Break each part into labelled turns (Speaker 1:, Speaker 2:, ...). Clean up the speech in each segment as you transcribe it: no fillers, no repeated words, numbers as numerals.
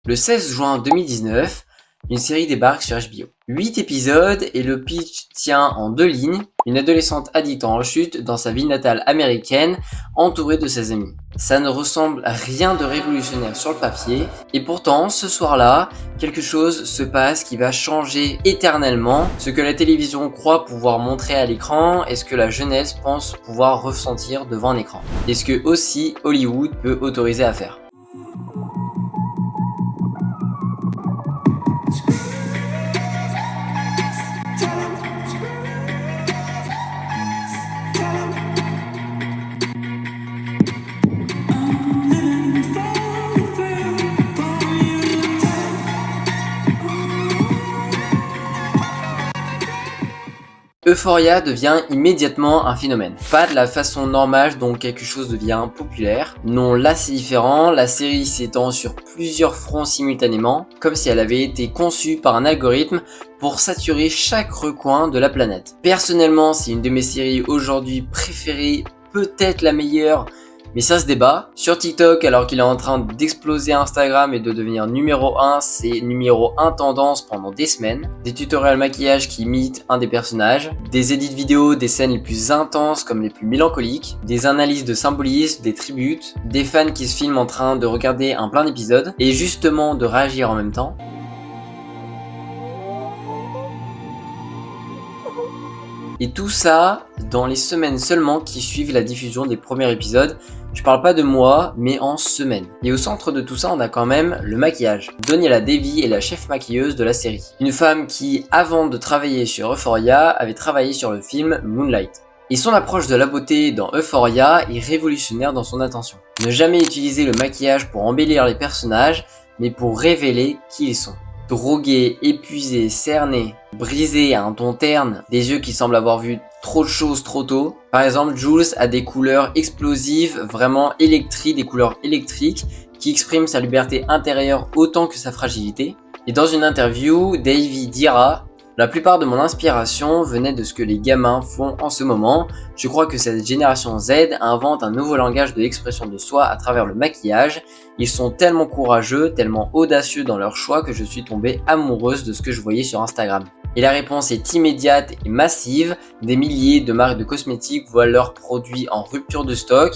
Speaker 1: Le 16 juin 2019, une série débarque sur HBO. 8 épisodes et le pitch tient en 2 lignes. Une adolescente addicte en rechute dans sa ville natale américaine, entourée de ses amis. Ça ne ressemble à rien de révolutionnaire sur le papier, et pourtant, ce soir-là, quelque chose se passe qui va changer éternellement ce que la télévision croit pouvoir montrer à l'écran et ce que la jeunesse pense pouvoir ressentir devant un écran. Et ce que aussi Hollywood peut autoriser à faire. Euphoria devient immédiatement un phénomène. Pas de la façon normale dont quelque chose devient populaire. Non, là c'est différent, la série s'étend sur plusieurs fronts simultanément, comme si elle avait été conçue par un algorithme pour saturer chaque recoin de la planète. Personnellement, c'est une de mes séries aujourd'hui préférées, peut-être la meilleure, mais ça se débat. Sur TikTok, alors qu'il est en train d'exploser Instagram et de devenir numéro 1, c'est numéro 1 tendance pendant des semaines. Des tutoriels maquillage qui imitent un des personnages, des edits vidéo des scènes les plus intenses comme les plus mélancoliques, des analyses de symbolisme, des tributes, des fans qui se filment en train de regarder un plein d'épisodes et justement de réagir en même temps. Et tout ça dans les semaines seulement qui suivent la diffusion des premiers épisodes. Je parle pas de mois, mais en semaines. Et au centre de tout ça, on a quand même le maquillage. Daniela Davy est la chef maquilleuse de la série. Une femme qui, avant de travailler sur Euphoria, avait travaillé sur le film Moonlight. Et son approche de la beauté dans Euphoria est révolutionnaire dans son intention. Ne jamais utiliser le maquillage pour embellir les personnages, mais pour révéler qui ils sont. Drogués, épuisés, cernés, brisés à un ton terne, des yeux qui semblent avoir vu trop de choses trop tôt. Par exemple, Jules a des couleurs explosives, vraiment électriques, des couleurs électriques qui expriment sa liberté intérieure autant que sa fragilité. Et dans une interview, Davy dira: la plupart de mon inspiration venait de ce que les gamins font en ce moment. Je crois que cette génération Z invente un nouveau langage de l'expression de soi à travers le maquillage. Ils sont tellement courageux, tellement audacieux dans leurs choix que je suis tombée amoureuse de ce que je voyais sur Instagram. Et la réponse est immédiate et massive. Des milliers de marques de cosmétiques voient leurs produits en rupture de stock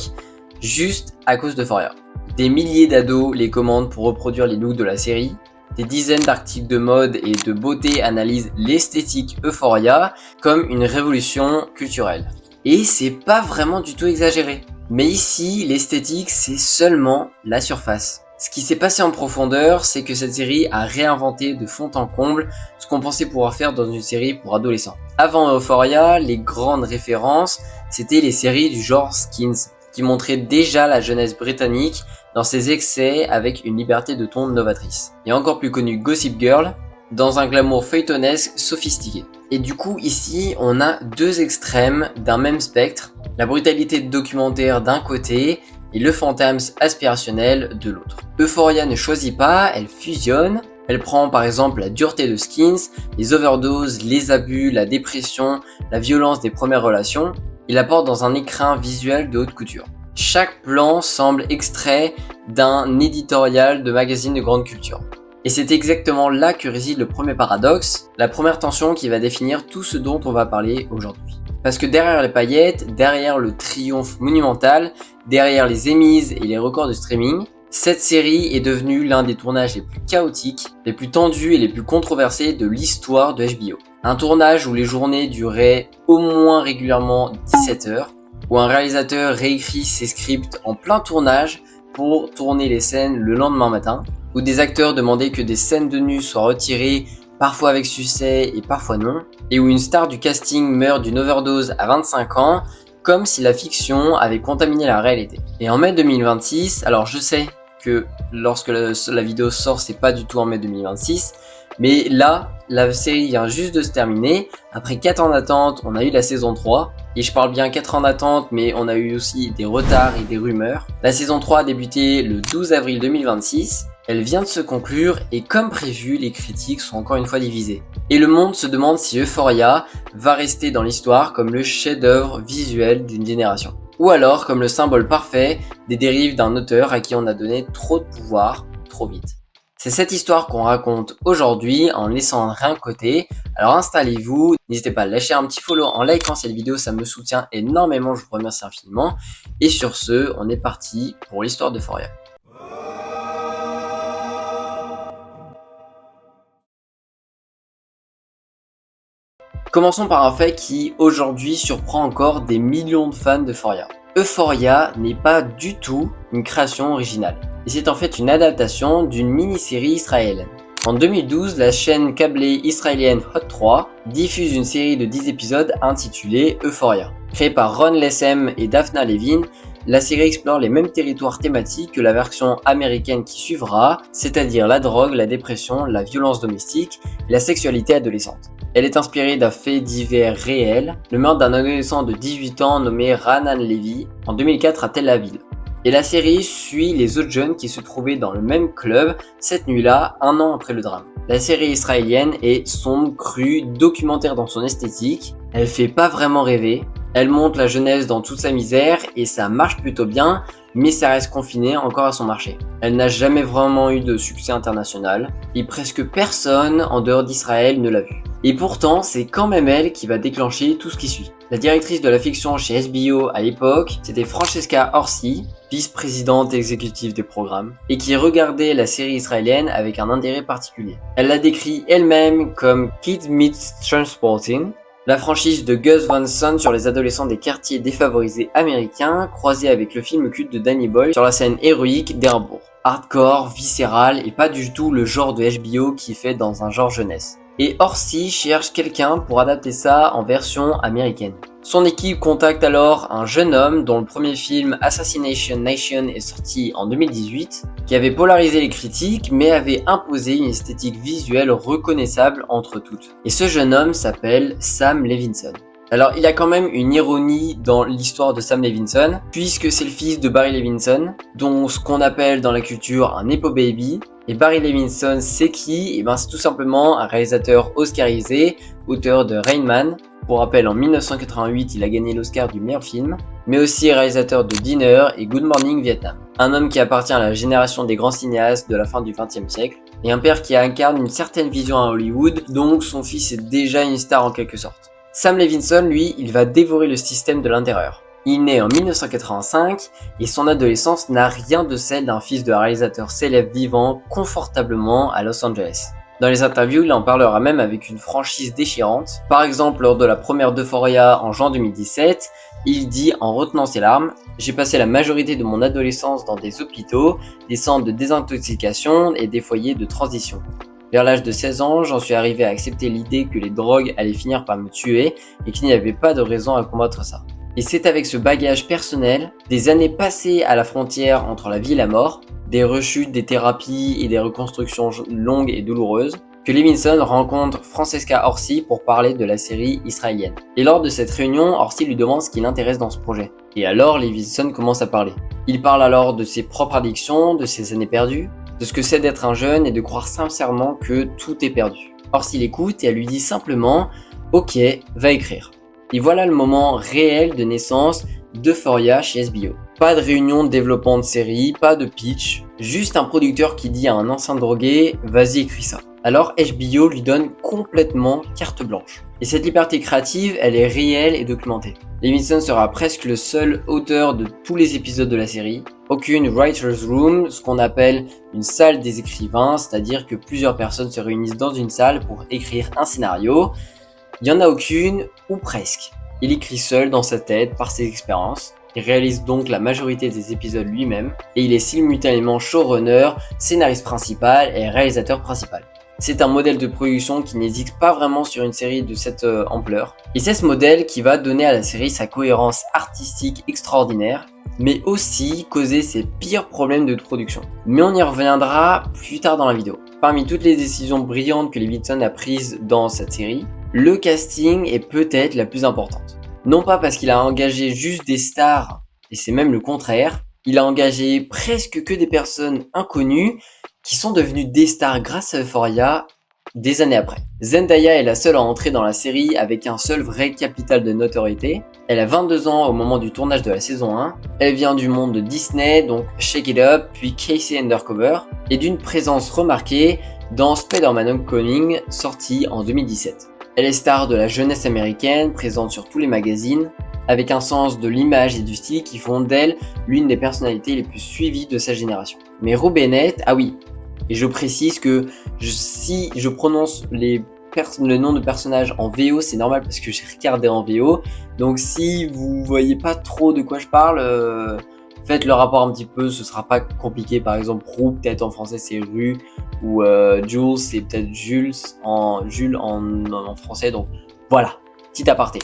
Speaker 1: juste à cause d'Euphoria. Des milliers d'ados les commandent pour reproduire les looks de la série. Des dizaines d'articles de mode et de beauté analysent l'esthétique Euphoria comme une révolution culturelle. Et c'est pas vraiment du tout exagéré. Mais ici, l'esthétique, c'est seulement la surface. Ce qui s'est passé en profondeur, c'est que cette série a réinventé de fond en comble ce qu'on pensait pouvoir faire dans une série pour adolescents. Avant Euphoria, les grandes références, c'était les séries du genre Skins, qui montraient déjà la jeunesse britannique dans ses excès avec une liberté de ton novatrice. Et encore plus connu Gossip Girl, dans un glamour feuilletonesque sophistiqué. Et du coup, ici, on a deux extrêmes d'un même spectre, la brutalité documentaire d'un côté et le fantasme aspirationnel de l'autre. Euphoria ne choisit pas, elle fusionne. Elle prend par exemple la dureté de Skins, les overdoses, les abus, la dépression, la violence des premières relations, et la porte dans un écrin visuel de haute couture. Chaque plan semble extrait d'un éditorial de magazine de grande culture. Et c'est exactement là que réside le premier paradoxe, la première tension qui va définir tout ce dont on va parler aujourd'hui. Parce que derrière les paillettes, derrière le triomphe monumental, derrière les émises et les records de streaming, cette série est devenue l'un des tournages les plus chaotiques, les plus tendus et les plus controversés de l'histoire de HBO. Un tournage où les journées duraient au moins régulièrement 17 heures, où un réalisateur réécrit ses scripts en plein tournage pour tourner les scènes le lendemain matin, où des acteurs demandaient que des scènes de nu soient retirées, parfois avec succès et parfois non, et où une star du casting meurt d'une overdose à 25 ans, comme si la fiction avait contaminé la réalité. Et en mai 2026, alors je sais que lorsque la vidéo sort, c'est pas du tout en mai 2026, mais là, la série vient juste de se terminer. Après 4 ans d'attente, on a eu la saison 3. Et je parle bien 4 ans d'attente, mais on a eu aussi des retards et des rumeurs. La saison 3 a débuté le 12 avril 2026. Elle vient de se conclure et comme prévu, les critiques sont encore une fois divisées. Et le monde se demande si Euphoria va rester dans l'histoire comme le chef-d'œuvre visuel d'une génération. Ou alors comme le symbole parfait des dérives d'un auteur à qui on a donné trop de pouvoir trop vite. C'est cette histoire qu'on raconte aujourd'hui en laissant rien de côté. Alors installez-vous, n'hésitez pas à lâcher un petit follow en likant cette vidéo, ça me soutient énormément, je vous remercie infiniment. Et sur ce, on est parti pour l'histoire d'Euphoria. Commençons par un fait qui aujourd'hui surprend encore des millions de fans d'Euphoria. Euphoria n'est pas du tout une création originale, et c'est en fait une adaptation d'une mini-série israélienne. En 2012, la chaîne câblée israélienne Hot 3 diffuse une série de 10 épisodes intitulée Euphoria. Créée par Ron Lessem et Daphna Levin, la série explore les mêmes territoires thématiques que la version américaine qui suivra, c'est-à-dire la drogue, la dépression, la violence domestique et la sexualité adolescente. Elle est inspirée d'un fait divers réel, le meurtre d'un adolescent de 18 ans nommé Raanan Levi en 2004 à Tel Aviv. Et la série suit les autres jeunes qui se trouvaient dans le même club cette nuit-là, un an après le drame. La série israélienne est sombre, crue, documentaire dans son esthétique, elle fait pas vraiment rêver, elle montre la jeunesse dans toute sa misère et ça marche plutôt bien, mais ça reste confiné encore à son marché. Elle n'a jamais vraiment eu de succès international et presque personne en dehors d'Israël ne l'a vue. Et pourtant, c'est quand même elle qui va déclencher tout ce qui suit. La directrice de la fiction chez HBO à l'époque, c'était Francesca Orsi, vice-présidente exécutive des programmes, et qui regardait la série israélienne avec un intérêt particulier. Elle la décrit elle-même comme Kids Meets Transporting, la franchise de Gus Van Sant sur les adolescents des quartiers défavorisés américains, croisée avec le film culte de Danny Boyle sur la scène héroïque d'Airbourg. Hardcore, viscéral et pas du tout le genre de HBO qui fait dans un genre jeunesse. Et Orsi cherche quelqu'un pour adapter ça en version américaine. Son équipe contacte alors un jeune homme dont le premier film Assassination Nation est sorti en 2018, qui avait polarisé les critiques mais avait imposé une esthétique visuelle reconnaissable entre toutes. Et ce jeune homme s'appelle Sam Levinson. Alors il y a quand même une ironie dans l'histoire de Sam Levinson, puisque c'est le fils de Barry Levinson, dont ce qu'on appelle dans la culture un Nepo Baby. Et Barry Levinson, c'est qui? Et ben c'est tout simplement un réalisateur oscarisé, auteur de Rain Man. Pour rappel, en 1988, il a gagné l'Oscar du meilleur film, mais aussi réalisateur de Dinner et Good Morning Vietnam. Un homme qui appartient à la génération des grands cinéastes de la fin du XXe siècle, et un père qui incarne une certaine vision à Hollywood, donc son fils est déjà une star en quelque sorte. Sam Levinson, lui, il va dévorer le système de l'intérieur. Il naît en 1985 et son adolescence n'a rien de celle d'un fils de réalisateur célèbre vivant confortablement à Los Angeles. Dans les interviews, il en parlera même avec une franchise déchirante. Par exemple, lors de la première d'Euphoria en juin 2017, il dit en retenant ses larmes « J'ai passé la majorité de mon adolescence dans des hôpitaux, des centres de désintoxication et des foyers de transition. Vers l'âge de 16 ans, j'en suis arrivé à accepter l'idée que les drogues allaient finir par me tuer et qu'il n'y avait pas de raison à combattre ça. Et c'est avec ce bagage personnel, des années passées à la frontière entre la vie et la mort, des rechutes, des thérapies et des reconstructions longues et douloureuses, que Levinson rencontre Francesca Orsi pour parler de la série israélienne. Et lors de cette réunion, Orsi lui demande ce qui l'intéresse dans ce projet. Et alors Levinson commence à parler. Il parle alors de ses propres addictions, de ses années perdues, de ce que c'est d'être un jeune et de croire sincèrement que tout est perdu. Orsi l'écoute et elle lui dit simplement « Ok, va écrire ». Et voilà le moment réel de naissance d'Euphoria chez HBO. Pas de réunion de développement de série, pas de pitch, juste un producteur qui dit à un ancien drogué « Vas-y, écris ça ». Alors HBO lui donne complètement carte blanche. Et cette liberté créative, elle est réelle et documentée. Levinson sera presque le seul auteur de tous les épisodes de la série. Aucune writer's room, ce qu'on appelle une salle des écrivains, c'est-à-dire que plusieurs personnes se réunissent dans une salle pour écrire un scénario. Il n'y en a aucune, ou presque. Il écrit seul dans sa tête par ses expériences. Il réalise donc la majorité des épisodes lui-même et il est simultanément showrunner, scénariste principal et réalisateur principal. C'est un modèle de production qui n'hésite pas vraiment sur une série de cette ampleur. Et c'est ce modèle qui va donner à la série sa cohérence artistique extraordinaire, mais aussi causer ses pires problèmes de production. Mais on y reviendra plus tard dans la vidéo. Parmi toutes les décisions brillantes que Levinson a prises dans cette série, le casting est peut-être la plus importante. Non pas parce qu'il a engagé juste des stars, et c'est même le contraire, il a engagé presque que des personnes inconnues qui sont devenues des stars grâce à Euphoria des années après. Zendaya est la seule à entrer dans la série avec un seul vrai capital de notoriété. Elle a 22 ans au moment du tournage de la saison 1. Elle vient du monde de Disney, donc Shake It Up, puis Casey Undercover, et d'une présence remarquée dans Spider-Man Homecoming, sorti en 2017. Elle est star de la jeunesse américaine, présente sur tous les magazines, avec un sens de l'image et du style qui font d'elle l'une des personnalités les plus suivies de sa génération. Mais Rue Bennett, ah oui, et je précise que si je prononce le nom de personnage en VO, c'est normal parce que j'ai regardé en VO. Donc si vous voyez pas trop de quoi je parle, faites le rapport un petit peu, ce sera pas compliqué. Par exemple, Roux, peut-être en français c'est Rue, ou Jules, c'est peut-être Jules en français. Donc voilà, petit aparté.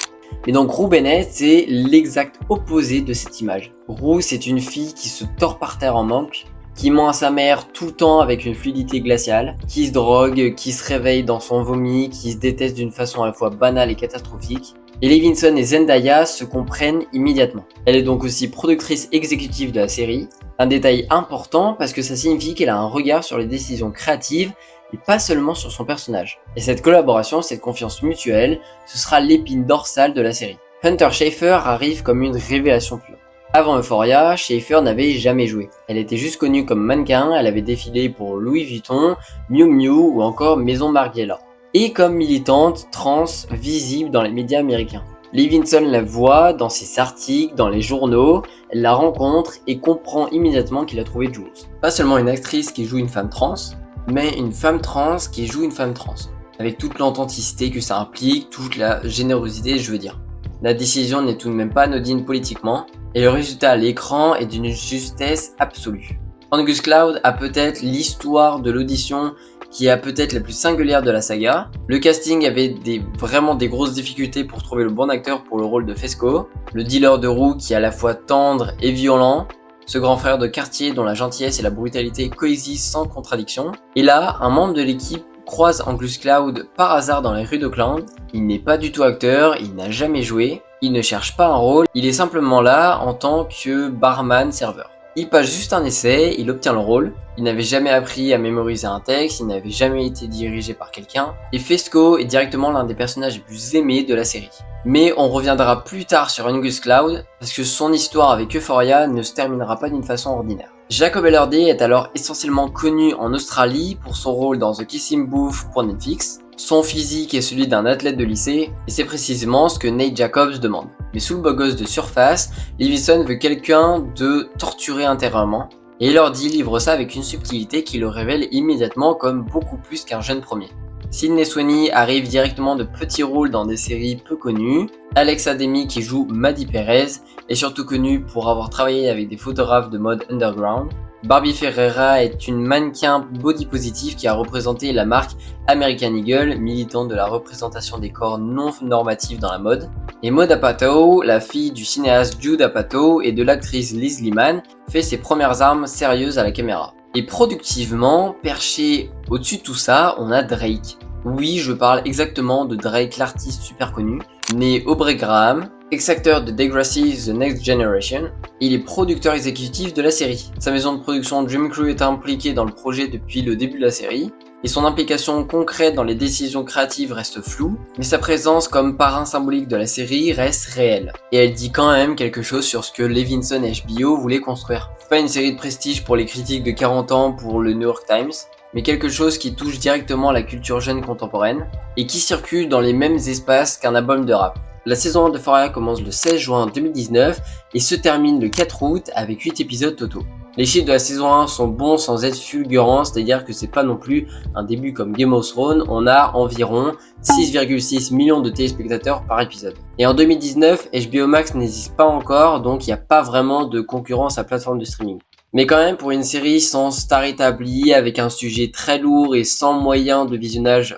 Speaker 1: Mais donc Rue Bennett, c'est l'exact opposé de cette image. Rue, c'est une fille qui se tord par terre en manque, qui ment à sa mère tout le temps avec une fluidité glaciale, qui se drogue, qui se réveille dans son vomi, qui se déteste d'une façon à la fois banale et catastrophique. Et Levinson et Zendaya se comprennent immédiatement. Elle est donc aussi productrice exécutive de la série, un détail important parce que ça signifie qu'elle a un regard sur les décisions créatives et pas seulement sur son personnage. Et cette collaboration, cette confiance mutuelle, ce sera l'épine dorsale de la série. Hunter Schafer arrive comme une révélation pure. Avant Euphoria, Schafer n'avait jamais joué. Elle était juste connue comme mannequin, elle avait défilé pour Louis Vuitton, Miu Miu ou encore Maison Margiela. Et comme militante trans visible dans les médias américains. Levinson la voit dans ses articles, dans les journaux, elle la rencontre et comprend immédiatement qu'il a trouvé Jules. Pas seulement une actrice qui joue une femme trans, mais une femme trans qui joue une femme trans. Avec toute l'authenticité que ça implique, toute la générosité, je veux dire. La décision n'est tout de même pas anodine politiquement, et le résultat à l'écran est d'une justesse absolue. Angus Cloud a peut-être l'histoire de l'audition qui est peut-être la plus singulière de la saga. Le casting avait vraiment des grosses difficultés pour trouver le bon acteur pour le rôle de Fesco, le dealer de roue qui est à la fois tendre et violent, ce grand frère de quartier dont la gentillesse et la brutalité coexistent sans contradiction. Et là, un membre de l'équipe croise Angus Cloud par hasard dans les rues d'Oakland. Il n'est pas du tout acteur, il n'a jamais joué, il ne cherche pas un rôle, il est simplement là en tant que barman-serveur. Il passe juste un essai, il obtient le rôle, il n'avait jamais appris à mémoriser un texte, il n'avait jamais été dirigé par quelqu'un, et Fesco est directement l'un des personnages les plus aimés de la série. Mais on reviendra plus tard sur Angus Cloud, parce que son histoire avec Euphoria ne se terminera pas d'une façon ordinaire. Jacob Elordi est alors essentiellement connu en Australie pour son rôle dans The Kissing Booth pour Netflix. Son physique est celui d'un athlète de lycée, et c'est précisément ce que Nate Jacobs demande. Mais sous le beau gosse de surface, Levinson veut quelqu'un de torturé intérieurement, et Elordi livre ça avec une subtilité qui le révèle immédiatement comme beaucoup plus qu'un jeune premier. Sydney Sweeney arrive directement de petits rôles dans des séries peu connues. Alexa Demi qui joue Maddie Perez est surtout connue pour avoir travaillé avec des photographes de mode underground. Barbie Ferreira est une mannequin body positive qui a représenté la marque American Eagle, militante de la représentation des corps non normatifs dans la mode. Et Maud Apatow, la fille du cinéaste Judd Apatow et de l'actrice Liz Liman, fait ses premières armes sérieuses à la caméra. Et productivement, perché au-dessus de tout ça, on a Drake. Oui, je parle exactement de Drake, l'artiste super connu, né Aubrey Graham, ex-acteur de Degrassi The Next Generation, il est producteur exécutif de la série. Sa maison de production Dream Crew est impliquée dans le projet depuis le début de la série, et son implication concrète dans les décisions créatives reste floue, mais sa présence comme parrain symbolique de la série reste réelle. Et elle dit quand même quelque chose sur ce que Levinson et HBO voulaient construire. Pas une série de prestige pour les critiques de 40 ans pour le New York Times, mais quelque chose qui touche directement la culture jeune contemporaine, et qui circule dans les mêmes espaces qu'un album de rap. La saison 1 de Euphoria commence le 16 juin 2019 et se termine le 4 août avec 8 épisodes totaux. Les chiffres de la saison 1 sont bons sans être fulgurants, c'est-à-dire que c'est pas non plus un début comme Game of Thrones, on a environ 6,6 millions de téléspectateurs par épisode. Et en 2019, HBO Max n'existe pas encore, donc il n'y a pas vraiment de concurrence à plateforme de streaming. Mais quand même, pour une série sans star établie, avec un sujet très lourd et sans moyens de visionnage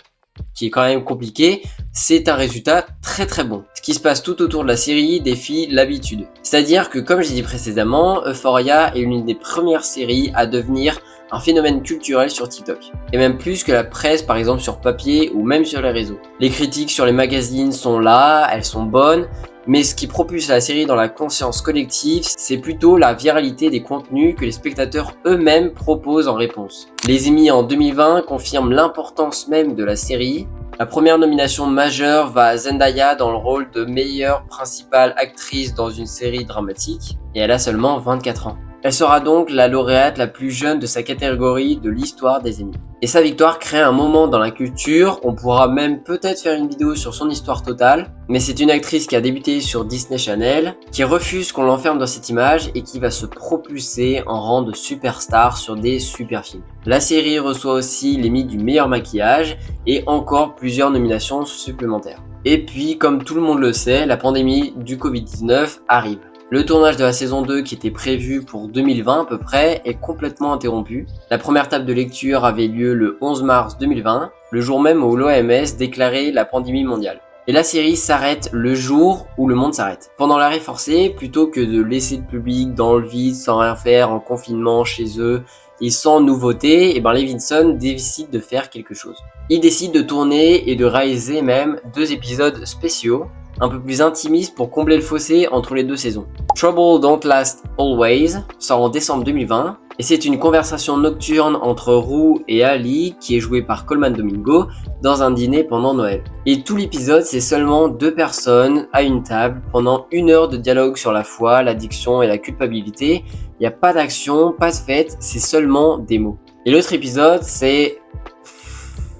Speaker 1: qui est quand même compliqué, c'est un résultat très très bon. Ce qui se passe tout autour de la série défie l'habitude. C'est-à-dire que, comme j'ai dit précédemment, Euphoria est l'une des premières séries à devenir un phénomène culturel sur TikTok. Et même plus que la presse, par exemple sur papier ou même sur les réseaux. Les critiques sur les magazines sont là, elles sont bonnes, Mais ce qui propulse la série dans la conscience collective, c'est plutôt la viralité des contenus que les spectateurs eux-mêmes proposent en réponse. Les Emmy en 2020 confirment l'importance même de la série. La première nomination majeure va à Zendaya dans le rôle de meilleure principale actrice dans une série dramatique, et elle a seulement 24 ans. Elle sera donc la lauréate la plus jeune de sa catégorie de l'histoire des Emmy. Et sa victoire crée un moment dans la culture, on pourra même peut-être faire une vidéo sur son histoire totale, mais c'est une actrice qui a débuté sur Disney Channel, qui refuse qu'on l'enferme dans cette image et qui va se propulser en rang de superstar sur des super films. La série reçoit aussi l'Emmy du meilleur maquillage et encore plusieurs nominations supplémentaires. Et puis, comme tout le monde le sait, la pandémie du Covid-19 arrive. Le tournage de la saison 2 qui était prévu pour 2020 à peu près est complètement interrompu. La première table de lecture avait lieu le 11 mars 2020, le jour même où l'OMS déclarait la pandémie mondiale. Et la série s'arrête le jour où le monde s'arrête. Pendant l'arrêt forcé, plutôt que de laisser le public dans le vide sans rien faire en confinement chez eux et sans nouveauté, Levinson décide de faire quelque chose. Il décide de tourner et de réaliser même 2 épisodes spéciaux, un peu plus intimistes pour combler le fossé entre les 2 saisons. Trouble Don't Last Always sort en décembre 2020 et c'est une conversation nocturne entre Rue et Ali qui est jouée par Colman Domingo dans un dîner pendant Noël. Et tout l'épisode c'est seulement 2 personnes à une table pendant 1 heure de dialogue sur la foi, l'addiction et la culpabilité. Il n'y a pas d'action, pas de fête, c'est seulement des mots. Et l'autre épisode c'est...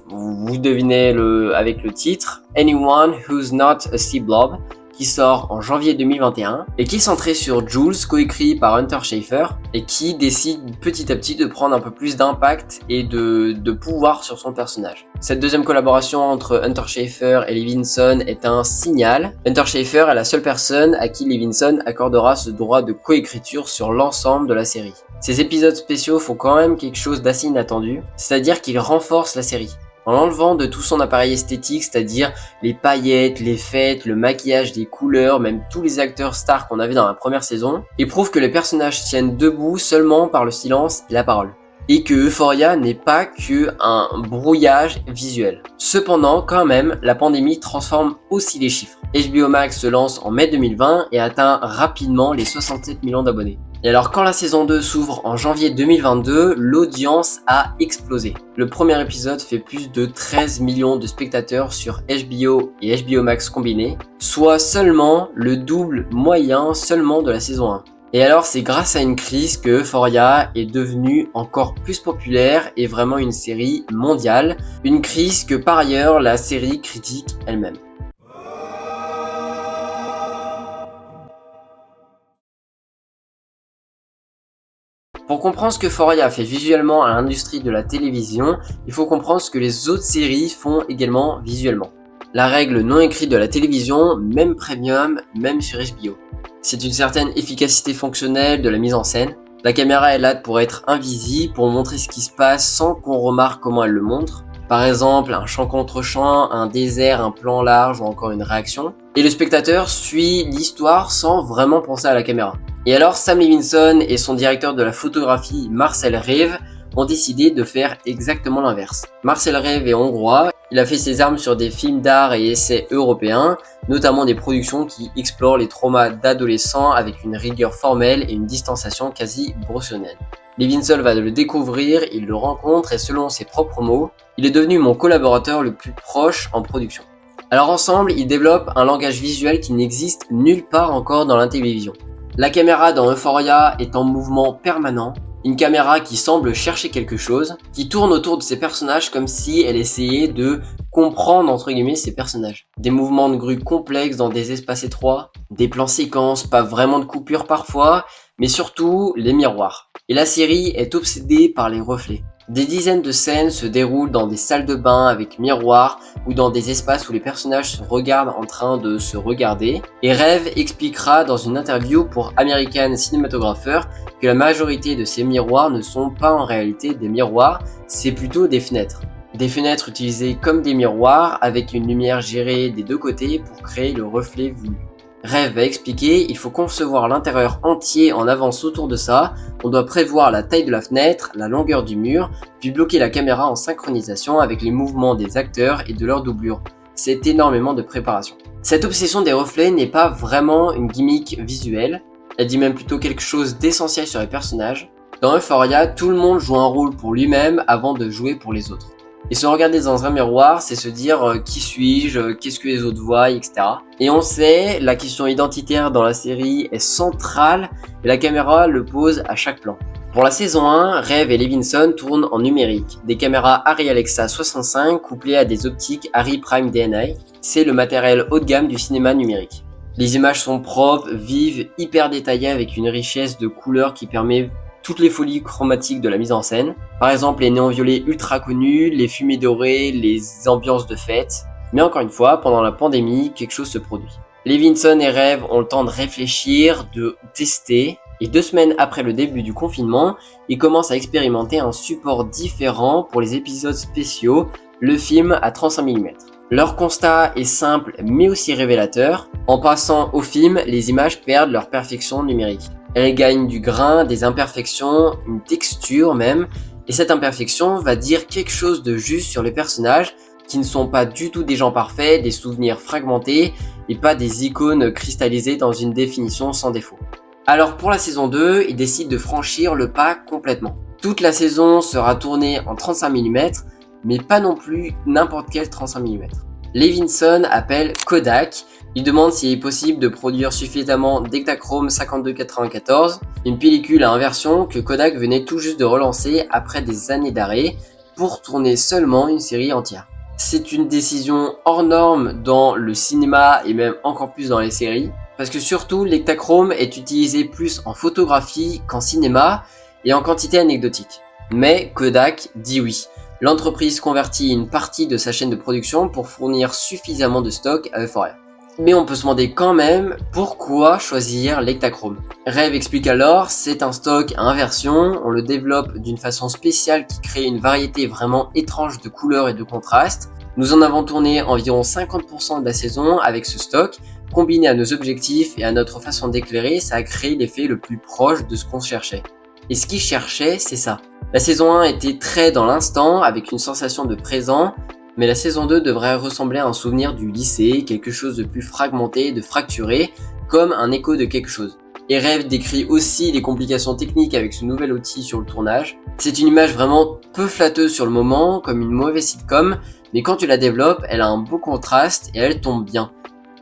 Speaker 1: vous devinez avec le titre Anyone Who's Not a Sea Blob, qui sort en janvier 2021 et qui est centré sur Jules, coécrit par Hunter Schafer et qui décide petit à petit de prendre un peu plus d'impact et de pouvoir sur son personnage. Cette deuxième collaboration entre Hunter Schafer et Levinson est un signal. Hunter Schafer est la seule personne à qui Levinson accordera ce droit de coécriture sur l'ensemble de la série. Ces épisodes spéciaux font quand même quelque chose d'assez inattendu, c'est-à-dire qu'ils renforcent la série. En l'enlevant de tout son appareil esthétique, c'est-à-dire les paillettes, les fêtes, le maquillage, les couleurs, même tous les acteurs stars qu'on avait dans la première saison, il prouve que les personnages tiennent debout seulement par le silence et la parole. Et que Euphoria n'est pas qu'un brouillage visuel. Cependant, quand même, la pandémie transforme aussi les chiffres. HBO Max se lance en mai 2020 et atteint rapidement les 67 millions d'abonnés. Et alors quand la saison 2 s'ouvre en janvier 2022, l'audience a explosé. Le premier épisode fait plus de 13 millions de spectateurs sur HBO et HBO Max combinés, soit seulement le double moyen seulement de la saison 1. Et alors c'est grâce à une crise que Euphoria est devenue encore plus populaire et vraiment une série mondiale, une crise que par ailleurs la série critique elle-même. Pour comprendre ce que Euphoria fait visuellement à l'industrie de la télévision, il faut comprendre ce que les autres séries font également visuellement. La règle non écrite de la télévision, même premium, même sur HBO. C'est une certaine efficacité fonctionnelle de la mise en scène. La caméra est là pour être invisible, pour montrer ce qui se passe sans qu'on remarque comment elle le montre. Par exemple, un champ contre champ, un désert, un plan large ou encore une réaction. Et le spectateur suit l'histoire sans vraiment penser à la caméra. Et alors Sam Levinson et son directeur de la photographie Marcel Reeve ont décidé de faire exactement l'inverse. Marcel Reeve est hongrois, il a fait ses armes sur des films d'art et essais européens, notamment des productions qui explorent les traumas d'adolescents avec une rigueur formelle et une distanciation quasi bruxelloise. Levinson va le découvrir, il le rencontre et selon ses propres mots, il est devenu mon collaborateur le plus proche en production. Alors ensemble, ils développent un langage visuel qui n'existe nulle part encore dans la télévision. La caméra dans Euphoria est en mouvement permanent, une caméra qui semble chercher quelque chose, qui tourne autour de ses personnages comme si elle essayait de comprendre entre guillemets ses personnages. Des mouvements de grue complexes dans des espaces étroits, des plans séquences, pas vraiment de coupures parfois, mais surtout les miroirs. Et la série est obsédée par les reflets. Des dizaines de scènes se déroulent dans des salles de bain avec miroirs ou dans des espaces où les personnages se regardent en train de se regarder. Et Reeve expliquera dans une interview pour American Cinematographer que la majorité de ces miroirs ne sont pas en réalité des miroirs, c'est plutôt des fenêtres. Des fenêtres utilisées comme des miroirs avec une lumière gérée des 2 côtés pour créer le reflet voulu. Reeve va expliquer, il faut concevoir l'intérieur entier en avance autour de ça, on doit prévoir la taille de la fenêtre, la longueur du mur, puis bloquer la caméra en synchronisation avec les mouvements des acteurs et de leur doublure. C'est énormément de préparation. Cette obsession des reflets n'est pas vraiment une gimmick visuelle, elle dit même plutôt quelque chose d'essentiel sur les personnages. Dans Euphoria, tout le monde joue un rôle pour lui-même avant de jouer pour les autres. Et se regarder dans un miroir, c'est se dire qui suis-je, qu'est-ce que les autres voient, etc. Et on sait, la question identitaire dans la série est centrale et la caméra le pose à chaque plan. Pour la saison 1, Rev et Levinson tournent en numérique. Des caméras Arri Alexa 65 couplées à des optiques Arri Prime DNA. C'est le matériel haut de gamme du cinéma numérique. Les images sont propres, vives, hyper détaillées avec une richesse de couleurs qui permet toutes les folies chromatiques de la mise en scène. Par exemple, les néons violets ultra connus, les fumées dorées, les ambiances de fête. Mais encore une fois, pendant la pandémie, quelque chose se produit. Levinson et Rev ont le temps de réfléchir, de tester. Et 2 semaines après le début du confinement, ils commencent à expérimenter un support différent pour les épisodes spéciaux, le film à 35 mm. Leur constat est simple mais aussi révélateur. En passant au film, les images perdent leur perfection numérique. Elles gagnent du grain, des imperfections, une texture même. Et cette imperfection va dire quelque chose de juste sur les personnages qui ne sont pas du tout des gens parfaits, des souvenirs fragmentés et pas des icônes cristallisées dans une définition sans défaut. Alors pour la saison 2, ils décident de franchir le pas complètement. Toute la saison sera tournée en 35 mm, mais pas non plus n'importe quel 35 mm. Levinson appelle Kodak, il demande s'il est possible de produire suffisamment d'Ektachrome 5294, une pellicule à inversion que Kodak venait tout juste de relancer après des années d'arrêt pour tourner seulement une série entière. C'est une décision hors norme dans le cinéma et même encore plus dans les séries. Parce que surtout, l'Ektachrome est utilisé plus en photographie qu'en cinéma et en quantité anecdotique. Mais Kodak dit oui. L'entreprise convertit une partie de sa chaîne de production pour fournir suffisamment de stock à Euphoria. Mais on peut se demander quand même pourquoi choisir l'Ektachrome. Rev explique alors, c'est un stock à inversion, on le développe d'une façon spéciale qui crée une variété vraiment étrange de couleurs et de contrastes. Nous en avons tourné environ 50% de la saison avec ce stock. Combiné à nos objectifs et à notre façon d'éclairer, ça a créé l'effet le plus proche de ce qu'on cherchait. Et ce qu'ils cherchaient, c'est ça. La saison 1 était très dans l'instant, avec une sensation de présent, mais la saison 2 devrait ressembler à un souvenir du lycée, quelque chose de plus fragmenté, de fracturé, comme un écho de quelque chose. Et Rev décrit aussi les complications techniques avec ce nouvel outil sur le tournage. C'est une image vraiment peu flatteuse sur le moment, comme une mauvaise sitcom, mais quand tu la développes, elle a un beau contraste et elle tombe bien.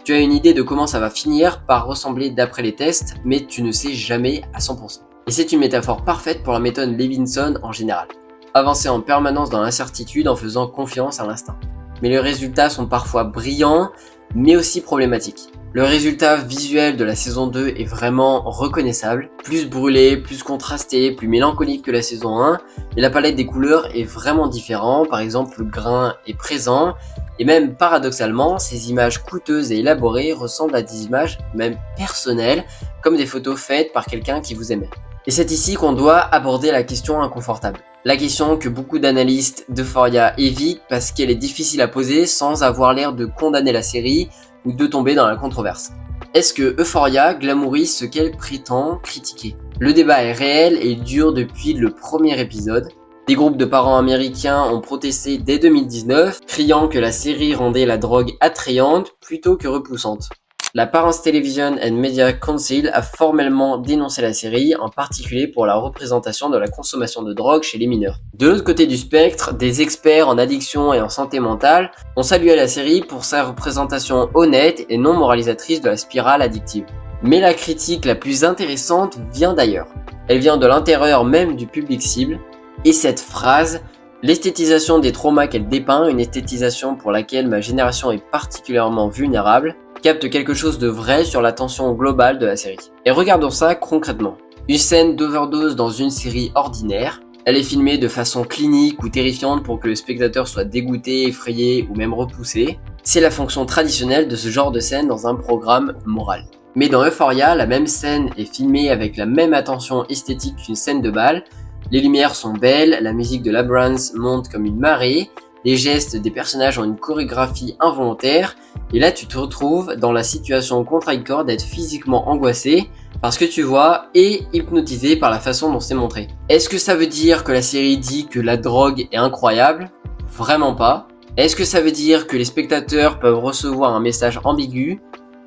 Speaker 1: Tu as une idée de comment ça va finir par ressembler d'après les tests, mais tu ne sais jamais à 100%. Et c'est une métaphore parfaite pour la méthode Levinson en général. Avancer en permanence dans l'incertitude en faisant confiance à l'instinct. Mais les résultats sont parfois brillants, mais aussi problématiques. Le résultat visuel de la saison 2 est vraiment reconnaissable, plus brûlé, plus contrasté, plus mélancolique que la saison 1, et la palette des couleurs est vraiment différente, par exemple le grain est présent, et même paradoxalement, ces images coûteuses et élaborées ressemblent à des images même personnelles, comme des photos faites par quelqu'un qui vous aimait. Et c'est ici qu'on doit aborder la question inconfortable. La question que beaucoup d'analystes d'Euphoria évitent parce qu'elle est difficile à poser sans avoir l'air de condamner la série ou de tomber dans la controverse. Est-ce que Euphoria glamourise ce qu'elle prétend critiquer ? Le débat est réel et dure depuis le premier épisode. Des groupes de parents américains ont protesté dès 2019, criant que la série rendait la drogue attrayante plutôt que repoussante. La Parents Television and Media Council a formellement dénoncé la série, en particulier pour la représentation de la consommation de drogue chez les mineurs. De l'autre côté du spectre, des experts en addiction et en santé mentale ont salué la série pour sa représentation honnête et non moralisatrice de la spirale addictive. Mais la critique la plus intéressante vient d'ailleurs. Elle vient de l'intérieur même du public cible, et cette phrase, l'esthétisation des traumas qu'elle dépeint, une esthétisation pour laquelle ma génération est particulièrement vulnérable, capte quelque chose de vrai sur la tension globale de la série. Et regardons ça concrètement. Une scène d'overdose dans une série ordinaire, elle est filmée de façon clinique ou terrifiante pour que le spectateur soit dégoûté, effrayé ou même repoussé. C'est la fonction traditionnelle de ce genre de scène dans un programme moral. Mais dans Euphoria, la même scène est filmée avec la même attention esthétique qu'une scène de bal. Les lumières sont belles, la musique de Labrance monte comme une marée, les gestes des personnages ont une chorégraphie involontaire, et là tu te retrouves dans la situation contradictoire d'être physiquement angoissé, parce que tu vois, et hypnotisé par la façon dont c'est montré. Est-ce que ça veut dire que la série dit que la drogue est incroyable ? Vraiment pas. Est-ce que ça veut dire que les spectateurs peuvent recevoir un message ambigu?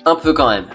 Speaker 1: Un peu quand même.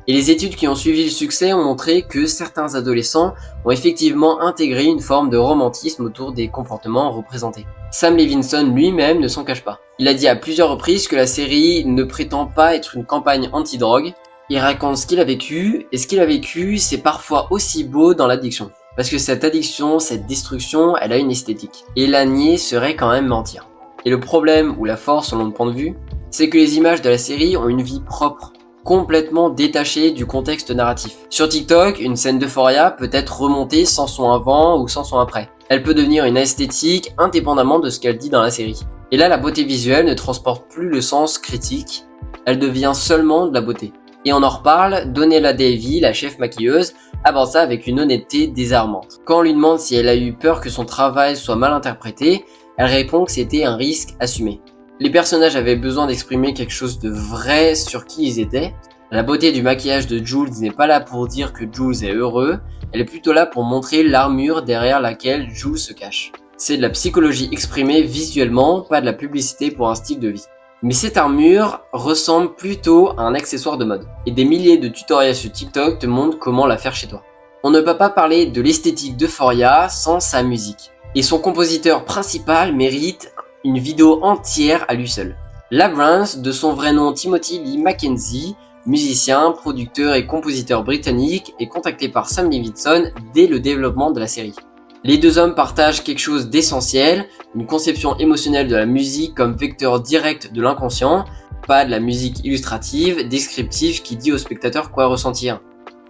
Speaker 1: Et les études qui ont suivi le succès ont montré que certains adolescents ont effectivement intégré une forme de romantisme autour des comportements représentés. Sam Levinson lui-même ne s'en cache pas. Il a dit à plusieurs reprises que la série ne prétend pas être une campagne anti-drogue. Il raconte ce qu'il a vécu, et ce qu'il a vécu, c'est parfois aussi beau dans l'addiction. Parce que cette addiction, cette destruction, elle a une esthétique. Et la nier serait quand même mentir. Et le problème, ou la force selon le point de vue, c'est que les images de la série ont une vie propre, complètement détachée du contexte narratif. Sur TikTok, une scène d'Euphoria peut être remontée sans son avant ou sans son après. Elle peut devenir une esthétique indépendamment de ce qu'elle dit dans la série. Et là, la beauté visuelle ne transporte plus le sens critique, elle devient seulement de la beauté. Et on en reparle, Donella Davy, la chef maquilleuse, aborde ça avec une honnêteté désarmante. Quand on lui demande si elle a eu peur que son travail soit mal interprété, elle répond que c'était un risque assumé. Les personnages avaient besoin d'exprimer quelque chose de vrai sur qui ils étaient. La beauté du maquillage de Jules n'est pas là pour dire que Jules est heureux, elle est plutôt là pour montrer l'armure derrière laquelle Jules se cache. C'est de la psychologie exprimée visuellement, pas de la publicité pour un style de vie. Mais cette armure ressemble plutôt à un accessoire de mode. Et des milliers de tutoriels sur TikTok te montrent comment la faire chez toi. On ne peut pas parler de l'esthétique d'Euphoria sans sa musique. Et son compositeur principal mérite une vidéo entière à lui seul. Labyrinth, de son vrai nom Timothy Lee Mackenzie, musicien, producteur et compositeur britannique, est contacté par Sam Levinson dès le développement de la série. Les deux hommes partagent quelque chose d'essentiel, une conception émotionnelle de la musique comme vecteur direct de l'inconscient, pas de la musique illustrative, descriptive qui dit au spectateur quoi ressentir,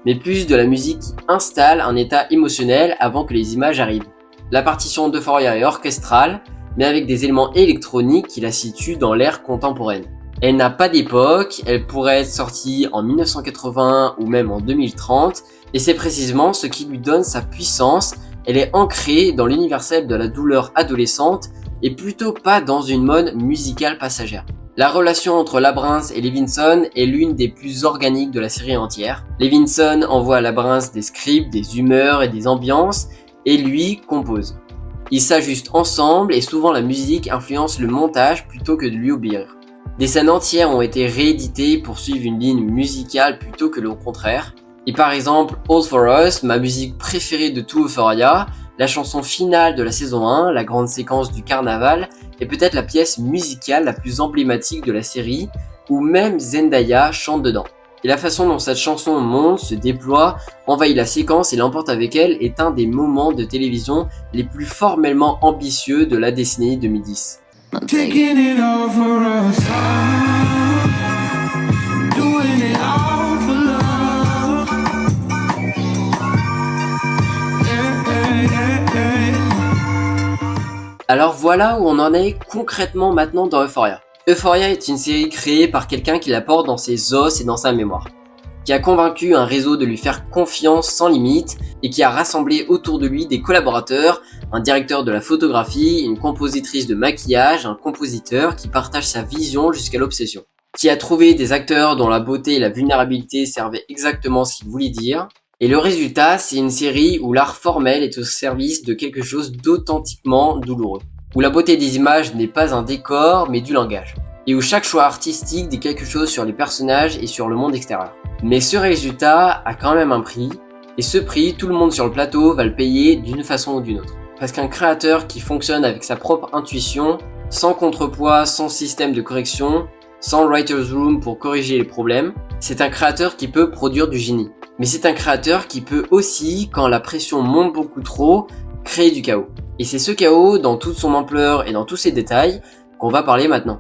Speaker 1: mais plus de la musique qui installe un état émotionnel avant que les images arrivent. La partition d'Euphoria est orchestrale, mais avec des éléments électroniques qui la situent dans l'ère contemporaine. Elle n'a pas d'époque, elle pourrait être sortie en 1980 ou même en 2030, et c'est précisément ce qui lui donne sa puissance. Elle est ancrée dans l'universel de la douleur adolescente et plutôt pas dans une mode musicale passagère. La relation entre Labyrinth et Levinson est l'une des plus organiques de la série entière. Levinson envoie à Labyrinth des scripts, des humeurs et des ambiances, et lui compose. Ils s'ajustent ensemble et souvent la musique influence le montage plutôt que de lui obéir. Des scènes entières ont été rééditées pour suivre une ligne musicale plutôt que le contraire. Et par exemple, All For Us, ma musique préférée de tout Euphoria, la chanson finale de la saison 1, la grande séquence du carnaval, est peut-être la pièce musicale la plus emblématique de la série, où même Zendaya chante dedans. Et la façon dont cette chanson monte, se déploie, envahit la séquence et l'emporte avec elle est un des moments de télévision les plus formellement ambitieux de la décennie 2010. Alors voilà où on en est concrètement maintenant dans Euphoria. Euphoria est une série créée par quelqu'un qui la porte dans ses os et dans sa mémoire, qui a convaincu un réseau de lui faire confiance sans limite et qui a rassemblé autour de lui des collaborateurs, un directeur de la photographie, une compositrice de maquillage, un compositeur qui partage sa vision jusqu'à l'obsession, qui a trouvé des acteurs dont la beauté et la vulnérabilité servaient exactement ce qu'ils voulaient dire. Et le résultat, c'est une série où l'art formel est au service de quelque chose d'authentiquement douloureux, où la beauté des images n'est pas un décor mais du langage, et où chaque choix artistique dit quelque chose sur les personnages et sur le monde extérieur. Mais ce résultat a quand même un prix, et ce prix, tout le monde sur le plateau va le payer d'une façon ou d'une autre. Parce qu'un créateur qui fonctionne avec sa propre intuition, sans contrepoids, sans système de correction, sans writer's room pour corriger les problèmes, c'est un créateur qui peut produire du génie. Mais c'est un créateur qui peut aussi, quand la pression monte beaucoup trop, créer du chaos. Et c'est ce chaos, dans toute son ampleur et dans tous ses détails, qu'on va parler maintenant.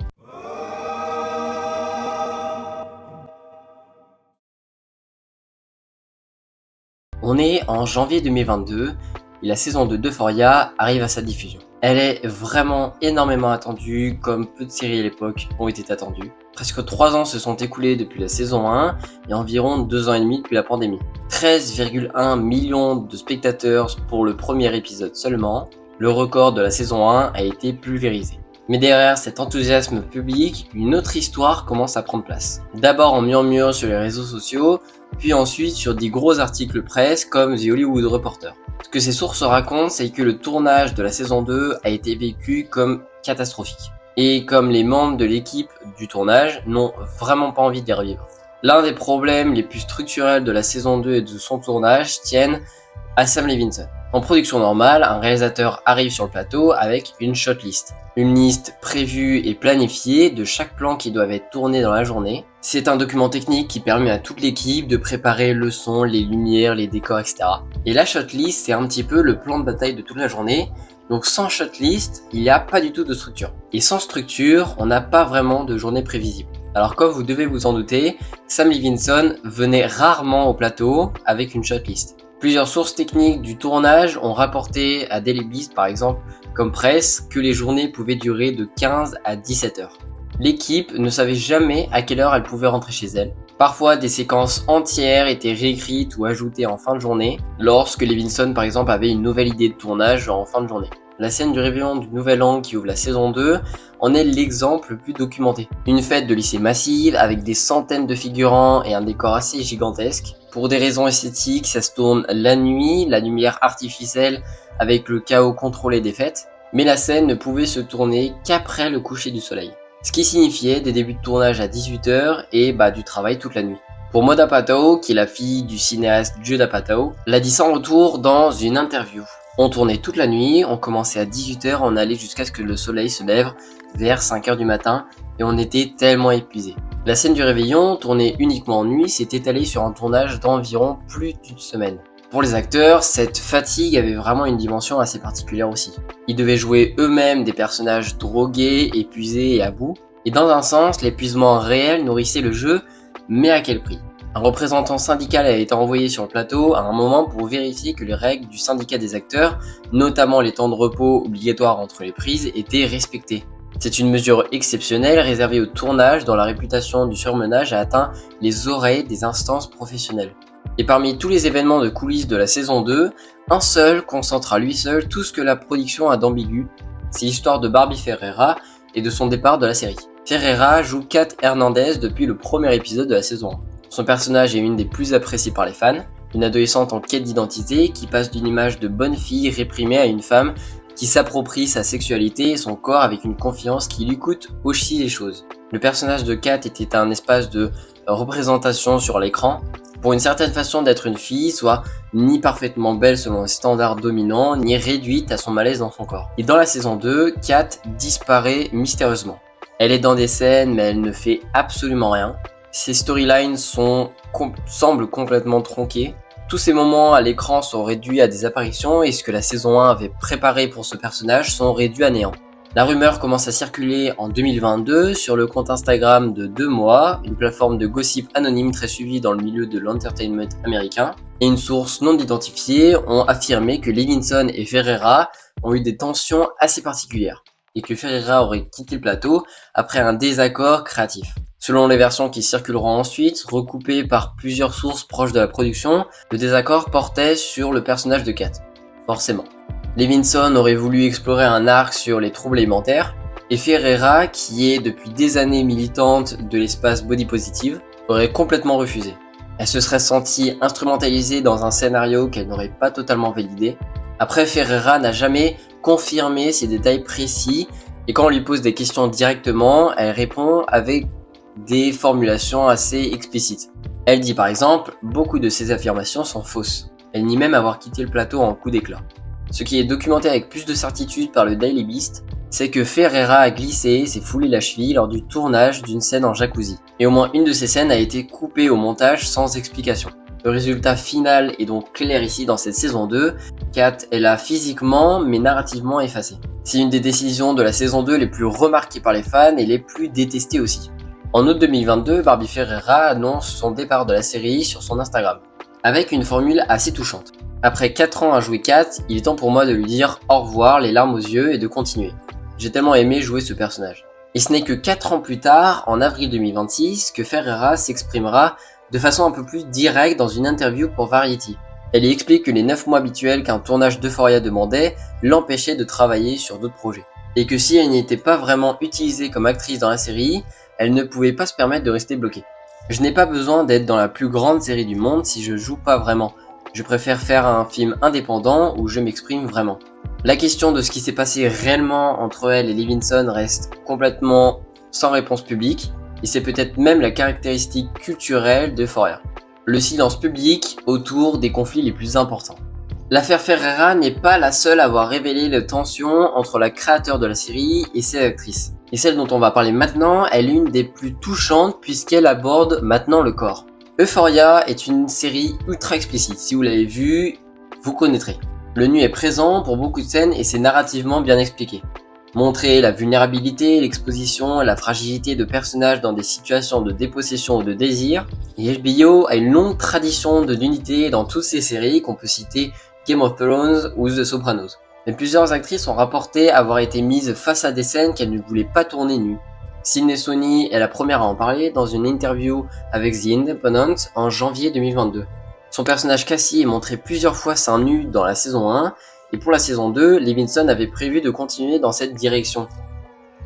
Speaker 1: On est en janvier 2022 et la saison 2 d'Euphoria arrive à sa diffusion. Elle est vraiment énormément attendue, comme peu de séries à l'époque ont été attendues. Presque 3 ans se sont écoulés depuis la saison 1 et environ 2 ans et demi depuis la pandémie. 13,1 millions de spectateurs pour le premier épisode seulement. Le record de la saison 1 a été pulvérisé. Mais derrière cet enthousiasme public, une autre histoire commence à prendre place. D'abord en murmure sur les réseaux sociaux, puis ensuite sur des gros articles presse comme The Hollywood Reporter. Ce que ces sources racontent, c'est que le tournage de la saison 2 a été vécu comme catastrophique. et comme les membres de l'équipe du tournage n'ont vraiment pas envie d'y revivre. L'un des problèmes les plus structurels de la saison 2 et de son tournage tiennent à Sam Levinson. En production normale, un réalisateur arrive sur le plateau avec une shortlist. Une liste prévue et planifiée de chaque plan qui doit être tourné dans la journée. C'est un document technique qui permet à toute l'équipe de préparer le son, les lumières, les décors, etc. Et la shortlist, c'est un petit peu le plan de bataille de toute la journée. Donc sans shortlist, il n'y a pas du tout de structure. Et sans structure, on n'a pas vraiment de journée prévisible. Alors comme vous devez vous en douter, Sam Levinson venait rarement au plateau avec une shortlist. Plusieurs sources techniques du tournage ont rapporté à Daily Beast, par exemple, comme presse, que les journées pouvaient durer de 15 à 17 heures. L'équipe ne savait jamais à quelle heure elle pouvait rentrer chez elle. Parfois, des séquences entières étaient réécrites ou ajoutées en fin de journée, lorsque Levinson, par exemple, avait une nouvelle idée de tournage en fin de journée. La scène du réveillon du Nouvel An qui ouvre la saison 2 en est l'exemple le plus documenté. Une fête de lycée massive avec des centaines de figurants et un décor assez gigantesque. Pour des raisons esthétiques, ça se tourne la nuit, la lumière artificielle avec le chaos contrôlé des fêtes, mais la scène ne pouvait se tourner qu'après le coucher du soleil. Ce qui signifiait des débuts de tournage à 18 h et du travail toute la nuit. Pour Maud Apatow, qui est la fille du cinéaste Judd Apatow, l'a dit sans retour dans une interview. On tournait toute la nuit, on commençait à 18 h, on allait jusqu'à ce que le soleil se lève vers 5 h du matin et on était tellement épuisés. La scène du réveillon, tournée uniquement en nuit, s'est étalée sur un tournage d'environ plus d'une semaine. Pour les acteurs, cette fatigue avait vraiment une dimension assez particulière aussi. Ils devaient jouer eux-mêmes des personnages drogués, épuisés et à bout. Et dans un sens, l'épuisement réel nourrissait le jeu, mais à quel prix ? Un représentant syndical a été envoyé sur le plateau à un moment pour vérifier que les règles du syndicat des acteurs, notamment les temps de repos obligatoires entre les prises, étaient respectées. C'est une mesure exceptionnelle réservée au tournage dont la réputation du surmenage a atteint les oreilles des instances professionnelles. Et parmi tous les événements de coulisses de la saison 2, un seul concentre à lui seul tout ce que la production a d'ambigu, c'est l'histoire de Barbie Ferreira et de son départ de la série. Ferreira joue Kat Hernandez depuis le premier épisode de la saison 1. Son personnage est une des plus appréciées par les fans, une adolescente en quête d'identité qui passe d'une image de bonne fille réprimée à une femme qui s'approprie sa sexualité et son corps avec une confiance qui lui coûte aussi les choses. Le personnage de Kat était un espace de représentation sur l'écran, pour une certaine façon d'être une fille, soit ni parfaitement belle selon les standards dominants, ni réduite à son malaise dans son corps. Et dans la saison 2, Kat disparaît mystérieusement. Elle est dans des scènes, mais elle ne fait absolument rien. Ses storylines semblent complètement tronquées. Tous ces moments à l'écran sont réduits à des apparitions et ce que la saison 1 avait préparé pour ce personnage sont réduits à néant. La rumeur commence à circuler en 2022 sur le compte Instagram de 2 mois, une plateforme de gossip anonyme très suivie dans le milieu de l'entertainment américain, et une source non identifiée ont affirmé que Levinson et Ferreira ont eu des tensions assez particulières, et que Ferreira aurait quitté le plateau après un désaccord créatif. Selon les versions qui circuleront ensuite, recoupées par plusieurs sources proches de la production, le désaccord portait sur le personnage de Kat. Forcément. Levinson aurait voulu explorer un arc sur les troubles alimentaires, et Ferreira, qui est depuis des années militante de l'espace body positive, aurait complètement refusé. Elle se serait sentie instrumentalisée dans un scénario qu'elle n'aurait pas totalement validé. Après, Ferreira n'a jamais confirmé ces détails précis, et quand on lui pose des questions directement, elle répond avec des formulations assez explicites. Elle dit par exemple « Beaucoup de ces affirmations sont fausses ». Elle nie même avoir quitté le plateau en coup d'éclat. Ce qui est documenté avec plus de certitude par le Daily Beast, c'est que Ferreira a glissé et s'est foulé la cheville lors du tournage d'une scène en jacuzzi. Et au moins une de ces scènes a été coupée au montage sans explication. Le résultat final est donc clair ici dans cette saison 2, Kat est là physiquement mais narrativement effacée. C'est une des décisions de la saison 2 les plus remarquées par les fans et les plus détestées aussi. En août 2022, Barbie Ferreira annonce son départ de la série sur son Instagram, avec une formule assez touchante. Après 4 ans à jouer Kat, il est temps pour moi de lui dire au revoir les larmes aux yeux et de continuer. J'ai tellement aimé jouer ce personnage. Et ce n'est que 4 ans plus tard, en avril 2026, que Ferreira s'exprimera de façon un peu plus directe dans une interview pour Variety. Elle y explique que les 9 mois habituels qu'un tournage d'Euphoria demandait l'empêchaient de travailler sur d'autres projets. Et que si elle n'était pas vraiment utilisée comme actrice dans la série, elle ne pouvait pas se permettre de rester bloquée. Je n'ai pas besoin d'être dans la plus grande série du monde si je joue pas vraiment. Je préfère faire un film indépendant où je m'exprime vraiment. La question de ce qui s'est passé réellement entre elle et Levinson reste complètement sans réponse publique, et c'est peut-être même la caractéristique culturelle d'Euphoria. Le silence public autour des conflits les plus importants. L'affaire Ferreira n'est pas la seule à avoir révélé les tensions entre la créateur de la série et ses actrices. Et celle dont on va parler maintenant est l'une des plus touchantes puisqu'elle aborde maintenant le corps. Euphoria est une série ultra explicite. Si vous l'avez vue, vous connaîtrez. Le nu est présent pour beaucoup de scènes et c'est narrativement bien expliqué. Montrer la vulnérabilité, l'exposition et la fragilité de personnages dans des situations de dépossession ou de désir. Et HBO a une longue tradition de nudité dans toutes ses séries qu'on peut citer Game of Thrones ou The Sopranos. Mais plusieurs actrices ont rapporté avoir été mises face à des scènes qu'elles ne voulaient pas tourner nues. Sydney Sweeney est la première à en parler dans une interview avec The Independent en janvier 2022. Son personnage Cassie est montré plusieurs fois seins nus dans la saison 1, et pour la saison 2, Levinson avait prévu de continuer dans cette direction.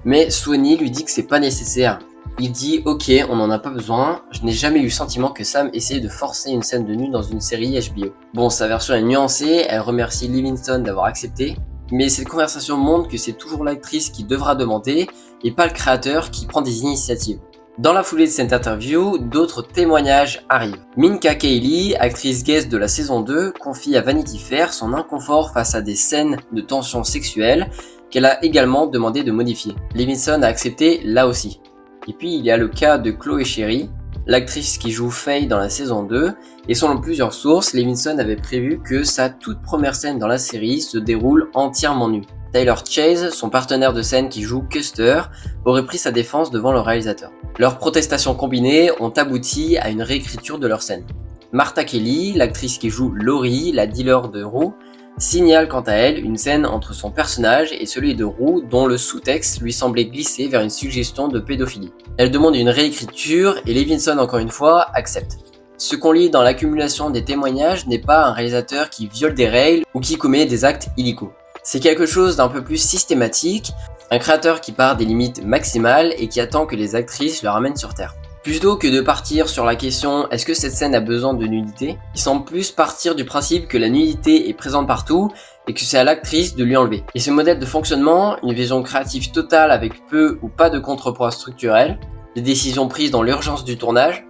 Speaker 1: Mais Sweeney lui dit que c'est pas nécessaire. Il dit « Ok, on n'en a pas besoin, je n'ai jamais eu le sentiment que Sam essayait de forcer une scène de nu dans une série HBO. » Bon, sa version est nuancée, elle remercie Levinson d'avoir accepté, mais cette conversation montre que c'est toujours l'actrice qui devra demander, et pas le créateur qui prend des initiatives. Dans la foulée de cette interview, d'autres témoignages arrivent. Minka Kaili, actrice guest de la saison 2, confie à Vanity Fair son inconfort face à des scènes de tension sexuelle qu'elle a également demandé de modifier. Levinson a accepté là aussi. Et puis il y a le cas de Chloé Cherry, l'actrice qui joue Faye dans la saison 2, et selon plusieurs sources, Levinson avait prévu que sa toute première scène dans la série se déroule entièrement nue. Tyler Chase, son partenaire de scène qui joue Custer, aurait pris sa défense devant le réalisateur. Leurs protestations combinées ont abouti à une réécriture de leur scène. Martha Kelly, l'actrice qui joue Laurie, la dealer de Rue, signale quant à elle une scène entre son personnage et celui de Rue dont le sous-texte lui semblait glisser vers une suggestion de pédophilie. Elle demande une réécriture et Levinson encore une fois accepte. Ce qu'on lit dans l'accumulation des témoignages n'est pas un réalisateur qui viole des règles ou qui commet des actes illégaux. C'est quelque chose d'un peu plus systématique, un créateur qui part des limites maximales et qui attend que les actrices le ramènent sur terre. Plutôt que de partir sur la question est-ce que cette scène a besoin de nudité, il semble plus partir du principe que la nudité est présente partout et que c'est à l'actrice de lui enlever. Et ce modèle de fonctionnement, une vision créative totale avec peu ou pas de contrepoids structurel, des décisions prises dans l'urgence du tournage,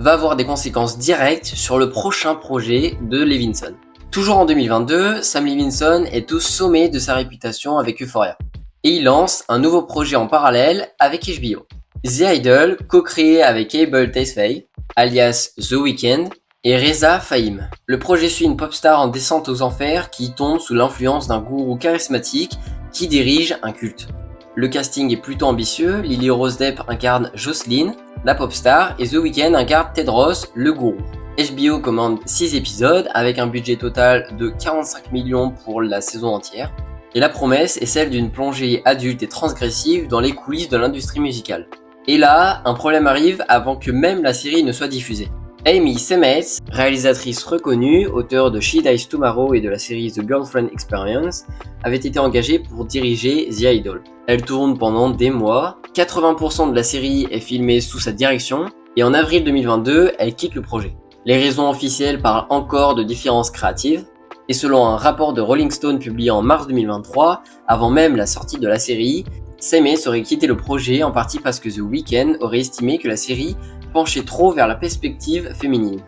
Speaker 1: va avoir des conséquences directes sur le prochain projet de Levinson. Toujours en 2022, Sam Levinson est au sommet de sa réputation avec Euphoria. Et il lance un nouveau projet en parallèle avec HBO. The Idol, co-créé avec Abel Tesfaye, alias The Weeknd, et Reza Fahim. Le projet suit une pop star en descente aux enfers qui tombe sous l'influence d'un gourou charismatique qui dirige un culte. Le casting est plutôt ambitieux, Lily Rose Depp incarne Jocelyn, la pop star, et The Weeknd incarne Tedros, le gourou. HBO commande 6 épisodes avec un budget total de 45 millions pour la saison entière. Et la promesse est celle d'une plongée adulte et transgressive dans les coulisses de l'industrie musicale. Et là, un problème arrive avant que même la série ne soit diffusée. Amy Seimetz, réalisatrice reconnue, auteure de She Dies Tomorrow et de la série The Girlfriend Experience, avait été engagée pour diriger The Idol. Elle tourne pendant des mois, 80% de la série est filmée sous sa direction, et en avril 2022, elle quitte le projet. Les raisons officielles parlent encore de différences créatives, et selon un rapport de Rolling Stone publié en mars 2023, avant même la sortie de la série, Seimetz aurait quitté le projet en partie parce que The Weeknd aurait estimé que la série penchait trop vers la perspective féminine.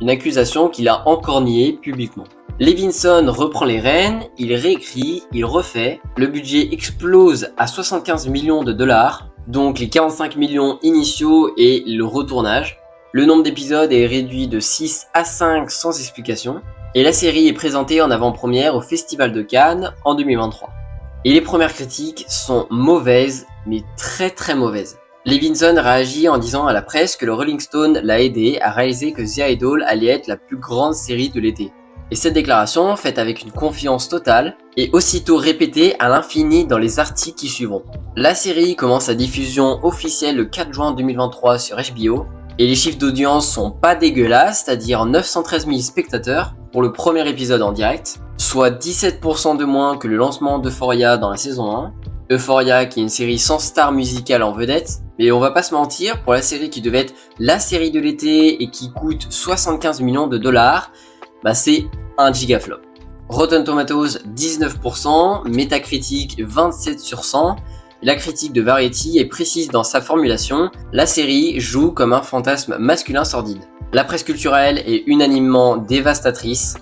Speaker 1: Une accusation qu'il a encore niée publiquement. Levinson reprend les rênes, il réécrit, il refait, le budget explose à 75 millions de dollars, donc les 45 millions initiaux et le retournage. Le nombre d'épisodes est réduit de 6 à 5 sans explication, et la série est présentée en avant-première au Festival de Cannes en 2023. Et les premières critiques sont mauvaises, mais très mauvaises. Levinson réagit en disant à la presse que le Rolling Stone l'a aidé à réaliser que The Idol allait être la plus grande série de l'été. Et cette déclaration, faite avec une confiance totale, est aussitôt répétée à l'infini dans les articles qui suivront. La série commence sa diffusion officielle le 4 juin 2023 sur HBO, et les chiffres d'audience sont pas dégueulasses, c'est-à-dire 913 000 spectateurs pour le premier épisode en direct, soit 17% de moins que le lancement d'Euphoria dans la saison 1. Euphoria qui est une série sans star musicale en vedette, mais on va pas se mentir, pour la série qui devait être la série de l'été et qui coûte 75 millions de dollars, c'est un gigaflop. Rotten Tomatoes 19%, Metacritic 27 sur 100. La critique de Variety est précise dans sa formulation, la série joue comme un fantasme masculin sordide. La presse culturelle est unanimement dévastatrice.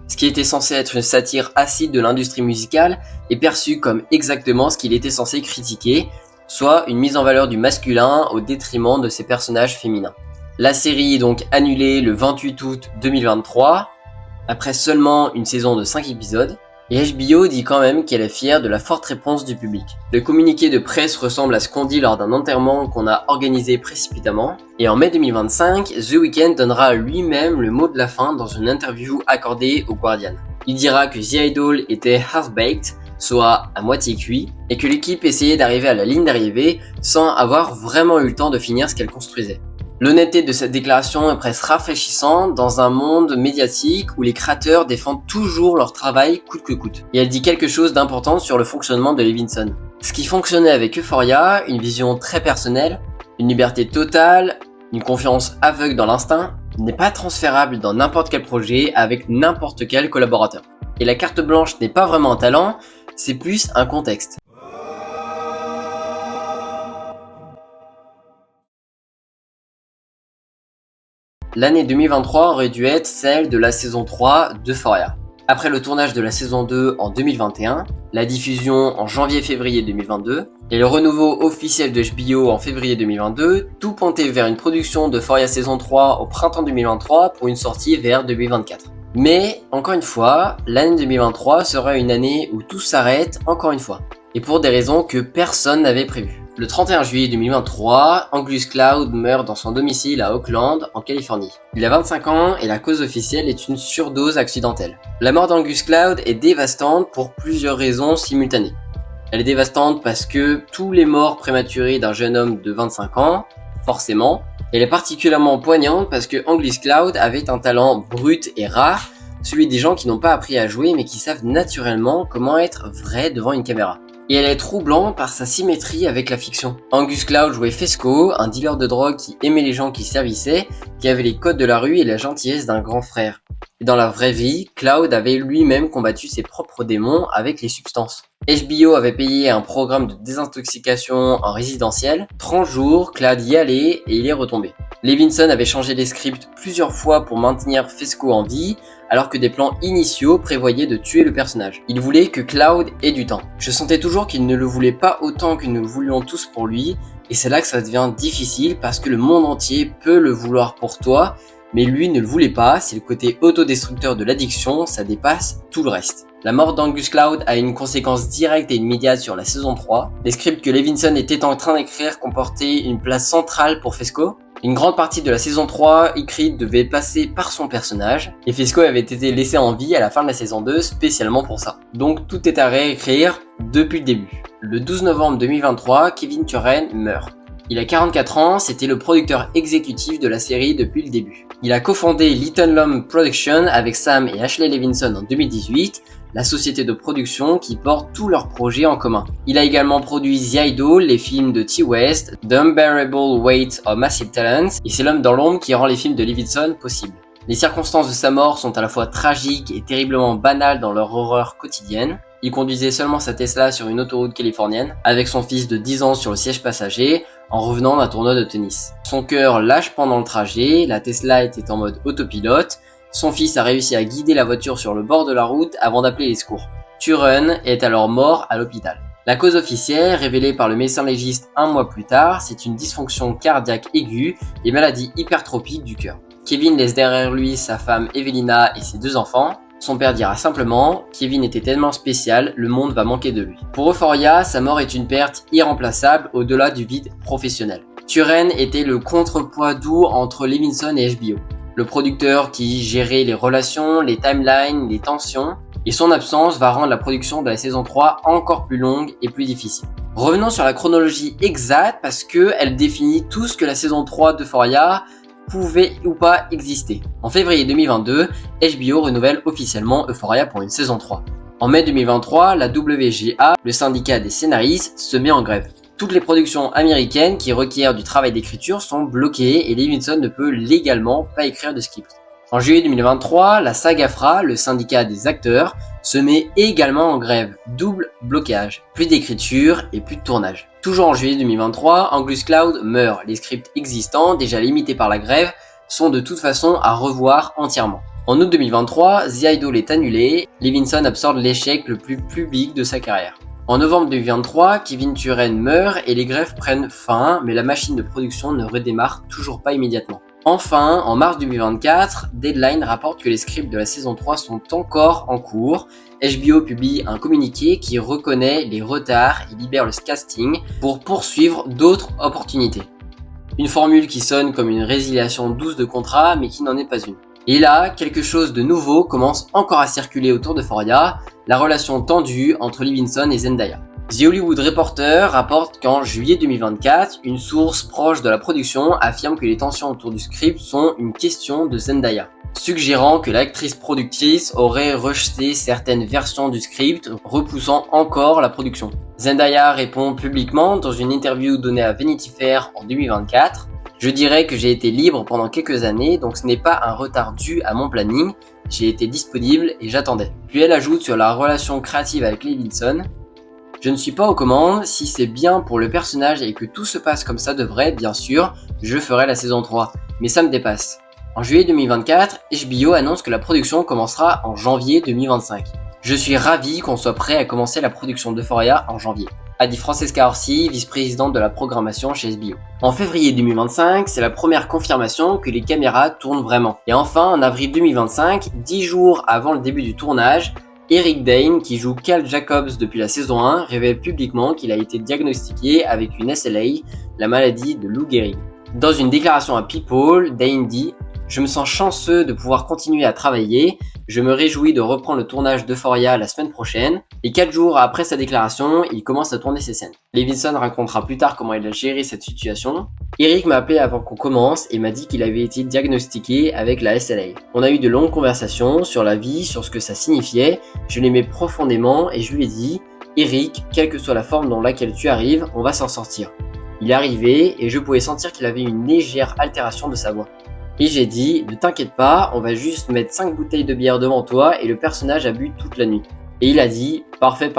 Speaker 1: Ce qui était censé être une satire acide de l'industrie musicale est perçu comme exactement ce qu'il était censé critiquer, soit une mise en valeur du masculin au détriment de ses personnages féminins. La série est donc annulée le 28 août 2023, après seulement une saison de 5 épisodes, et HBO dit quand même qu'elle est fière de la forte réponse du public. Le communiqué de presse ressemble à ce qu'on dit lors d'un enterrement qu'on a organisé précipitamment, et en mai 2025, The Weeknd donnera lui-même le mot de la fin dans une interview accordée au Guardian. Il dira que The Idol était half-baked, soit à moitié cuit, et que l'équipe essayait d'arriver à la ligne d'arrivée sans avoir vraiment eu le temps de finir ce qu'elle construisait. L'honnêteté de cette déclaration est presque rafraîchissante dans un monde médiatique où les créateurs défendent toujours leur travail coûte que coûte. Et elle dit quelque chose d'important sur le fonctionnement de Levinson. Ce qui fonctionnait avec Euphoria, une vision très personnelle, une liberté totale, une confiance aveugle dans l'instinct, n'est pas transférable dans n'importe quel projet avec n'importe quel collaborateur. Et la carte blanche n'est pas vraiment un talent, c'est plus un contexte. L'année 2023 aurait dû être celle de la saison 3 d'Euphoria. Après le tournage de la saison 2 en 2021, la diffusion en janvier-février 2022 et le renouveau officiel de HBO en février 2022, tout pointait vers une production d'Euphoria saison 3 au printemps 2023 pour une sortie vers 2024. Mais, encore une fois, l'année 2023 sera une année où tout s'arrête encore une fois, et pour des raisons que personne n'avait prévues. Le 31 juillet 2023, Angus Cloud meurt dans son domicile à Oakland, en Californie. Il a 25 ans et la cause officielle est une surdose accidentelle. La mort d'Angus Cloud est dévastante pour plusieurs raisons simultanées. Elle est dévastante parce que tous les morts prématurés d'un jeune homme de 25 ans, forcément. Elle est particulièrement poignante parce que Angus Cloud avait un talent brut et rare, celui des gens qui n'ont pas appris à jouer mais qui savent naturellement comment être vrai devant une caméra. Et elle est troublante par sa symétrie avec la fiction. Angus Cloud jouait Fesco, un dealer de drogue qui aimait les gens qui servissaient, qui avait les codes de la rue et la gentillesse d'un grand frère. Et dans la vraie vie, Cloud avait lui-même combattu ses propres démons avec les substances. HBO avait payé un programme de désintoxication en résidentiel. 30 jours, Cloud y allait et il est retombé. Levinson avait changé les scripts plusieurs fois pour maintenir Fesco en vie, alors que des plans initiaux prévoyaient de tuer le personnage. Il voulait que Cloud ait du temps. Je sentais toujours qu'il ne le voulait pas autant que nous le voulions tous pour lui, et c'est là que ça devient difficile parce que le monde entier peut le vouloir pour toi, mais lui ne le voulait pas, c'est le côté autodestructeur de l'addiction, ça dépasse tout le reste. La mort d'Angus Cloud a une conséquence directe et immédiate sur la saison 3. Les scripts que Levinson était en train d'écrire comportaient une place centrale pour Fesco. Une grande partie de la saison 3 écrite devait passer par son personnage, et Fesco avait été laissé en vie à la fin de la saison 2 spécialement pour ça. Donc tout est à réécrire depuis le début. Le 12 novembre 2023, Kevin Turen meurt. Il a 44 ans, c'était le producteur exécutif de la série depuis le début. Il a cofondé Little Lum Production avec Sam et Ashley Levinson en 2018, la société de production qui porte tous leurs projets en commun. Il a également produit The Idol, les films de T. West, The Unbearable Weight of Massive Talent, et c'est l'homme dans l'ombre qui rend les films de Levinson possibles. Les circonstances de sa mort sont à la fois tragiques et terriblement banales dans leur horreur quotidienne. Il conduisait seulement sa Tesla sur une autoroute californienne, avec son fils de 10 ans sur le siège passager, en revenant d'un tournoi de tennis. Son cœur lâche pendant le trajet, la Tesla était en mode autopilote, son fils a réussi à guider la voiture sur le bord de la route avant d'appeler les secours. Turen est alors mort à l'hôpital. La cause officielle, révélée par le médecin légiste un mois plus tard, c'est une dysfonction cardiaque aiguë et maladie hypertropique du cœur. Kevin laisse derrière lui sa femme Evelina et ses 2 enfants. Son père dira simplement « Kevin était tellement spécial, le monde va manquer de lui ». Pour Euphoria, sa mort est une perte irremplaçable au-delà du vide professionnel. Turen était le contrepoids doux entre Levinson et HBO. Le producteur qui gérait les relations, les timelines, les tensions, et son absence va rendre la production de la saison 3 encore plus longue et plus difficile. Revenons sur la chronologie exacte parce qu'elle définit tout ce que la saison 3 d'Euphoria pouvait ou pas exister. En février 2022, HBO renouvelle officiellement Euphoria pour une saison 3. En mai 2023, la WGA, le syndicat des scénaristes, se met en grève. Toutes les productions américaines qui requièrent du travail d'écriture sont bloquées et Levinson ne peut légalement pas écrire de script. En juillet 2023, la SAG-AFTRA, le syndicat des acteurs, se met également en grève, double blocage, plus d'écriture et plus de tournage. Toujours en juillet 2023, Angus Cloud meurt, les scripts existants, déjà limités par la grève, sont de toute façon à revoir entièrement. En août 2023, The Idol est annulé, Levinson absorbe l'échec le plus public de sa carrière. En novembre 2023, Kevin Turen meurt et les grèves prennent fin, mais la machine de production ne redémarre toujours pas immédiatement. Enfin, en mars 2024, Deadline rapporte que les scripts de la saison 3 sont encore en cours. HBO publie un communiqué qui reconnaît les retards et libère le casting pour poursuivre d'autres opportunités. Une formule qui sonne comme une résiliation douce de contrat, mais qui n'en est pas une. Et là, quelque chose de nouveau commence encore à circuler autour d'Euphoria, la relation tendue entre Levinson et Zendaya. The Hollywood Reporter rapporte qu'en juillet 2024, une source proche de la production affirme que les tensions autour du script sont une question de Zendaya, suggérant que l'actrice productrice aurait rejeté certaines versions du script, repoussant encore la production. Zendaya répond publiquement dans une interview donnée à Vanity Fair en 2024. Je dirais que j'ai été libre pendant quelques années, donc ce n'est pas un retard dû à mon planning, j'ai été disponible et j'attendais. Puis elle ajoute sur la relation créative avec Levinson: je ne suis pas aux commandes, si c'est bien pour le personnage et que tout se passe comme ça devrait, bien sûr, je ferai la saison 3, mais ça me dépasse. En juillet 2024, HBO annonce que la production commencera en janvier 2025. Je suis ravi qu'on soit prêt à commencer la production d'Euphoria en janvier, a dit Francesca Orsi, vice-présidente de la programmation chez HBO. En février 2025, c'est la première confirmation que les caméras tournent vraiment. Et enfin, en avril 2025, 10 jours avant le début du tournage, Eric Dane, qui joue Cal Jacobs depuis la saison 1, révèle publiquement qu'il a été diagnostiqué avec une SLA, la maladie de Lou Gehrig. Dans une déclaration à People, Dane dit: je me sens chanceux de pouvoir continuer à travailler, je me réjouis de reprendre le tournage d'Euphoria la semaine prochaine, et 4 jours après sa déclaration, il commence à tourner ses scènes. Levinson racontera plus tard comment il a géré cette situation. Eric m'a appelé avant qu'on commence et m'a dit qu'il avait été diagnostiqué avec la SLA. On a eu de longues conversations sur la vie, sur ce que ça signifiait, je l'aimais profondément et je lui ai dit: Eric, quelle que soit la forme dans laquelle tu arrives, on va s'en sortir. Il est arrivé et je pouvais sentir qu'il avait une légère altération de sa voix. Et j'ai dit: ne t'inquiète pas, on va juste mettre 5 bouteilles de bière devant toi et le personnage a bu toute la nuit. Et il a dit: parfait.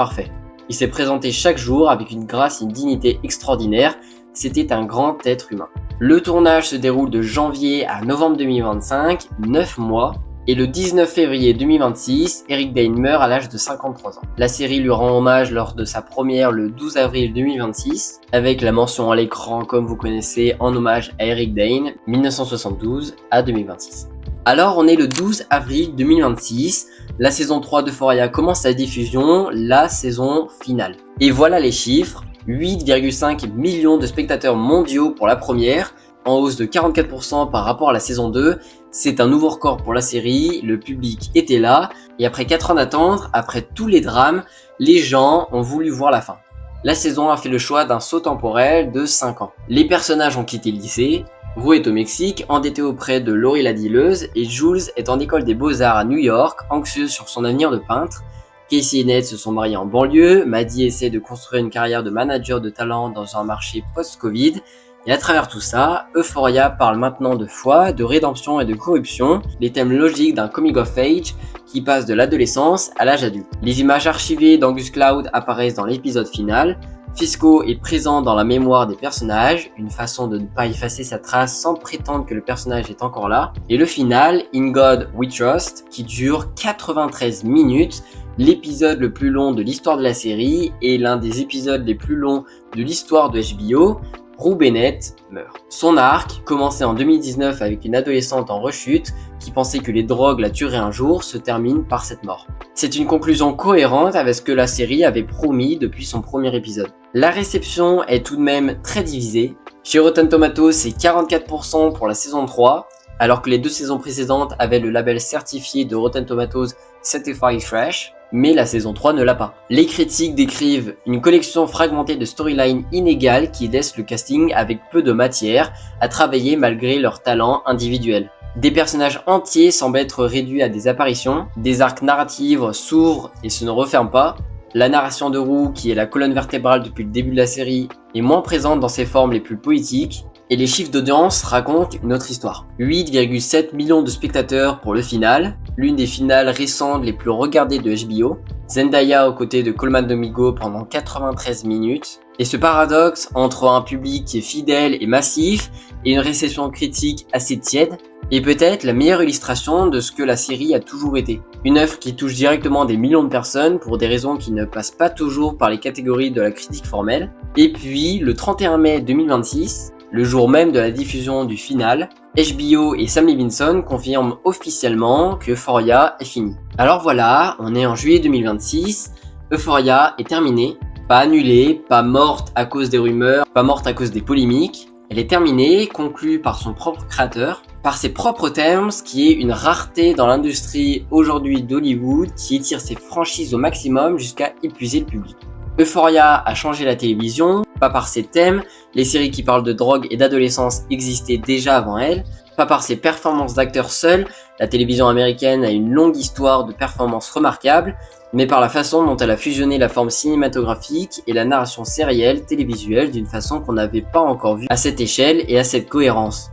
Speaker 1: Il s'est présenté chaque jour avec une grâce et une dignité extraordinaires, c'était un grand être humain. Le tournage se déroule de janvier à novembre 2025, 9 mois, et le 19 février 2026, Eric Dane meurt à l'âge de 53 ans. La série lui rend hommage lors de sa première le 12 avril 2026, avec la mention à l'écran comme vous connaissez en hommage à Eric Dane, 1972 à 2026. Alors on est le 12 avril 2026, la saison 3 d'Euphoria commence sa diffusion, la saison finale. Et voilà les chiffres: 8,5 millions de spectateurs mondiaux pour la première, en hausse de 44% par rapport à la saison 2, c'est un nouveau record pour la série, le public était là, et après 4 ans d'attente, après tous les drames, les gens ont voulu voir la fin. La saison a fait le choix d'un saut temporel de 5 ans. Les personnages ont quitté le lycée, Rue est au Mexique, endettée auprès de Laurie la dealeuse, et Jules est en école des beaux-arts à New York, anxieuse sur son avenir de peintre. Casey et Ned se sont mariés en banlieue, Maddie essaie de construire une carrière de manager de talent dans un marché post-Covid, et à travers tout ça, Euphoria parle maintenant de foi, de rédemption et de corruption, les thèmes logiques d'un coming of age qui passe de l'adolescence à l'âge adulte. Les images archivées d'Angus Cloud apparaissent dans l'épisode final, Fisco est présent dans la mémoire des personnages, une façon de ne pas effacer sa trace sans prétendre que le personnage est encore là, et le final, In God We Trust, qui dure 93 minutes, l'épisode le plus long de l'histoire de la série et l'un des épisodes les plus longs de l'histoire de HBO. Rue Bennett meurt. Son arc, commencé en 2019 avec une adolescente en rechute qui pensait que les drogues la tueraient un jour, se termine par cette mort. C'est une conclusion cohérente avec ce que la série avait promis depuis son premier épisode. La réception est tout de même très divisée. Chez Rotten Tomatoes, c'est 44% pour la saison 3, alors que les 2 saisons précédentes avaient le label certifié de Rotten Tomatoes Certified Fresh, mais la saison 3 ne l'a pas. Les critiques décrivent une collection fragmentée de storylines inégales qui laissent le casting avec peu de matière à travailler malgré leurs talents individuels. Des personnages entiers semblent être réduits à des apparitions, des arcs narratifs s'ouvrent et se ne referment pas. La narration de Rue, qui est la colonne vertébrale depuis le début de la série, est moins présente dans ses formes les plus poétiques, et les chiffres d'audience racontent une autre histoire. 8,7 millions de spectateurs pour le final, l'une des finales récentes les plus regardées de HBO, Zendaya aux côtés de Colman Domingo pendant 93 minutes, et ce paradoxe entre un public qui est fidèle et massif et une réception critique assez tiède est peut-être la meilleure illustration de ce que la série a toujours été. Une œuvre qui touche directement des millions de personnes pour des raisons qui ne passent pas toujours par les catégories de la critique formelle. Et puis, le 31 mai 2026, le jour même de la diffusion du final, HBO et Sam Levinson confirment officiellement que Euphoria est fini. Alors voilà, on est en juillet 2026, Euphoria est terminée, pas annulée, pas morte à cause des rumeurs, pas morte à cause des polémiques. Elle est terminée, conclue par son propre créateur, par ses propres termes, ce qui est une rareté dans l'industrie aujourd'hui d'Hollywood qui étire ses franchises au maximum jusqu'à épuiser le public. Euphoria a changé la télévision, pas par ses thèmes, les séries qui parlent de drogue et d'adolescence existaient déjà avant elle, pas par ses performances d'acteurs seuls, la télévision américaine a une longue histoire de performances remarquables, mais par la façon dont elle a fusionné la forme cinématographique et la narration sérielle, télévisuelle, d'une façon qu'on n'avait pas encore vue à cette échelle et à cette cohérence.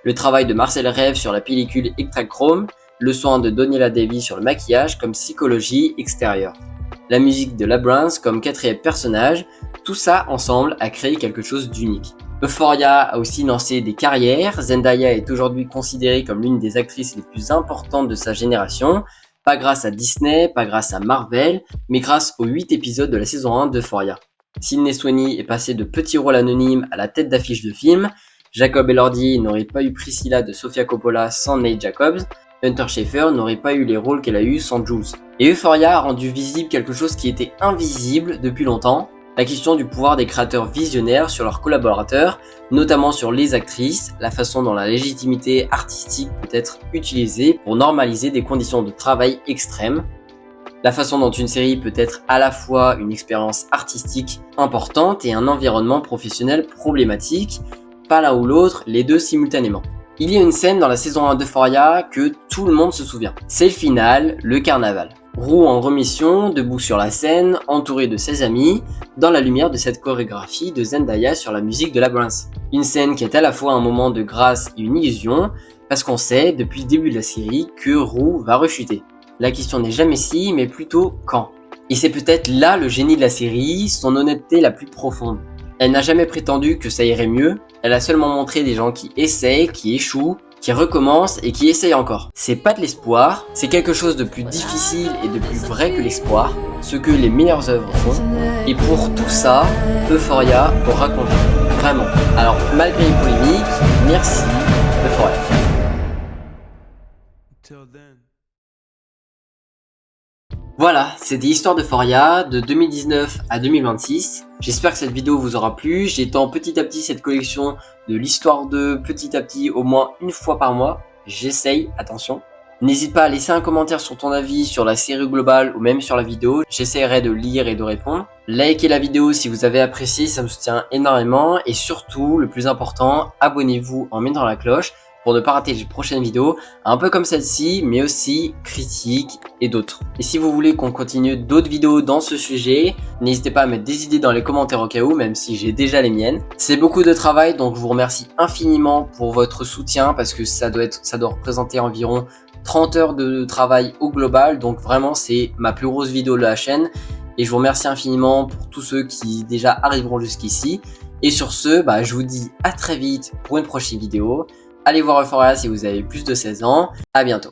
Speaker 1: Le travail de Marcel Rev sur la pellicule Ektachrome, le soin de Daniela Davy sur le maquillage comme psychologie extérieure. La musique de Labyrinth comme quatrième personnage, tout ça ensemble a créé quelque chose d'unique. Euphoria a aussi lancé des carrières, Zendaya est aujourd'hui considérée comme l'une des actrices les plus importantes de sa génération, pas grâce à Disney, pas grâce à Marvel, mais grâce aux 8 épisodes de la saison 1 d'Euphoria. Sydney Sweeney est passé de petit rôle anonyme à la tête d'affiche de film, Jacob Elordi n'aurait pas eu Priscilla de Sofia Coppola sans Nate Jacobs, Hunter Schafer n'aurait pas eu les rôles qu'elle a eu sans Jules. Et Euphoria a rendu visible quelque chose qui était invisible depuis longtemps, la question du pouvoir des créateurs visionnaires sur leurs collaborateurs, notamment sur les actrices, la façon dont la légitimité artistique peut être utilisée pour normaliser des conditions de travail extrêmes, la façon dont une série peut être à la fois une expérience artistique importante et un environnement professionnel problématique, pas l'un ou l'autre, les deux simultanément. Il y a une scène dans la saison 1 d'Euphoria que tout le monde se souvient. C'est le final, le carnaval. Rue en remission, debout sur la scène, entouré de ses amis, dans la lumière de cette chorégraphie de Zendaya sur la musique de Labyrinth. Une scène qui est à la fois un moment de grâce et une illusion, parce qu'on sait depuis le début de la série que Rue va rechuter. La question n'est jamais si, mais plutôt quand. Et c'est peut-être là le génie de la série, son honnêteté la plus profonde. Elle n'a jamais prétendu que ça irait mieux, elle a seulement montré des gens qui essayent, qui échouent, qui recommencent et qui essayent encore. C'est pas de l'espoir, c'est quelque chose de plus difficile et de plus vrai que l'espoir, ce que les meilleures œuvres font. Et pour tout ça, Euphoria aura compté. Vraiment. Alors, malgré les polémiques, merci Euphoria. Voilà, c'était l'histoire d'Euphoria de 2019 à 2026. J'espère que cette vidéo vous aura plu. J'étends petit à petit cette collection de l'histoire de petit à petit au moins une fois par mois. J'essaye, attention. N'hésite pas à laisser un commentaire sur ton avis sur la série globale ou même sur la vidéo. J'essaierai de lire et de répondre. Likez la vidéo si vous avez apprécié, ça me soutient énormément. Et surtout, le plus important, abonnez-vous en mettant la cloche pour ne pas rater les prochaines vidéos, un peu comme celle-ci, mais aussi critiques et d'autres. Et si vous voulez qu'on continue d'autres vidéos dans ce sujet, n'hésitez pas à mettre des idées dans les commentaires au cas où, même si j'ai déjà les miennes. C'est beaucoup de travail, donc je vous remercie infiniment pour votre soutien, parce que ça doit représenter environ 30 heures de travail au global, donc vraiment c'est ma plus grosse vidéo de la chaîne. Et je vous remercie infiniment pour tous ceux qui déjà arriveront jusqu'ici. Et sur ce, je vous dis à très vite pour une prochaine vidéo. Allez voir Euphoria si vous avez plus de 16 ans. À bientôt.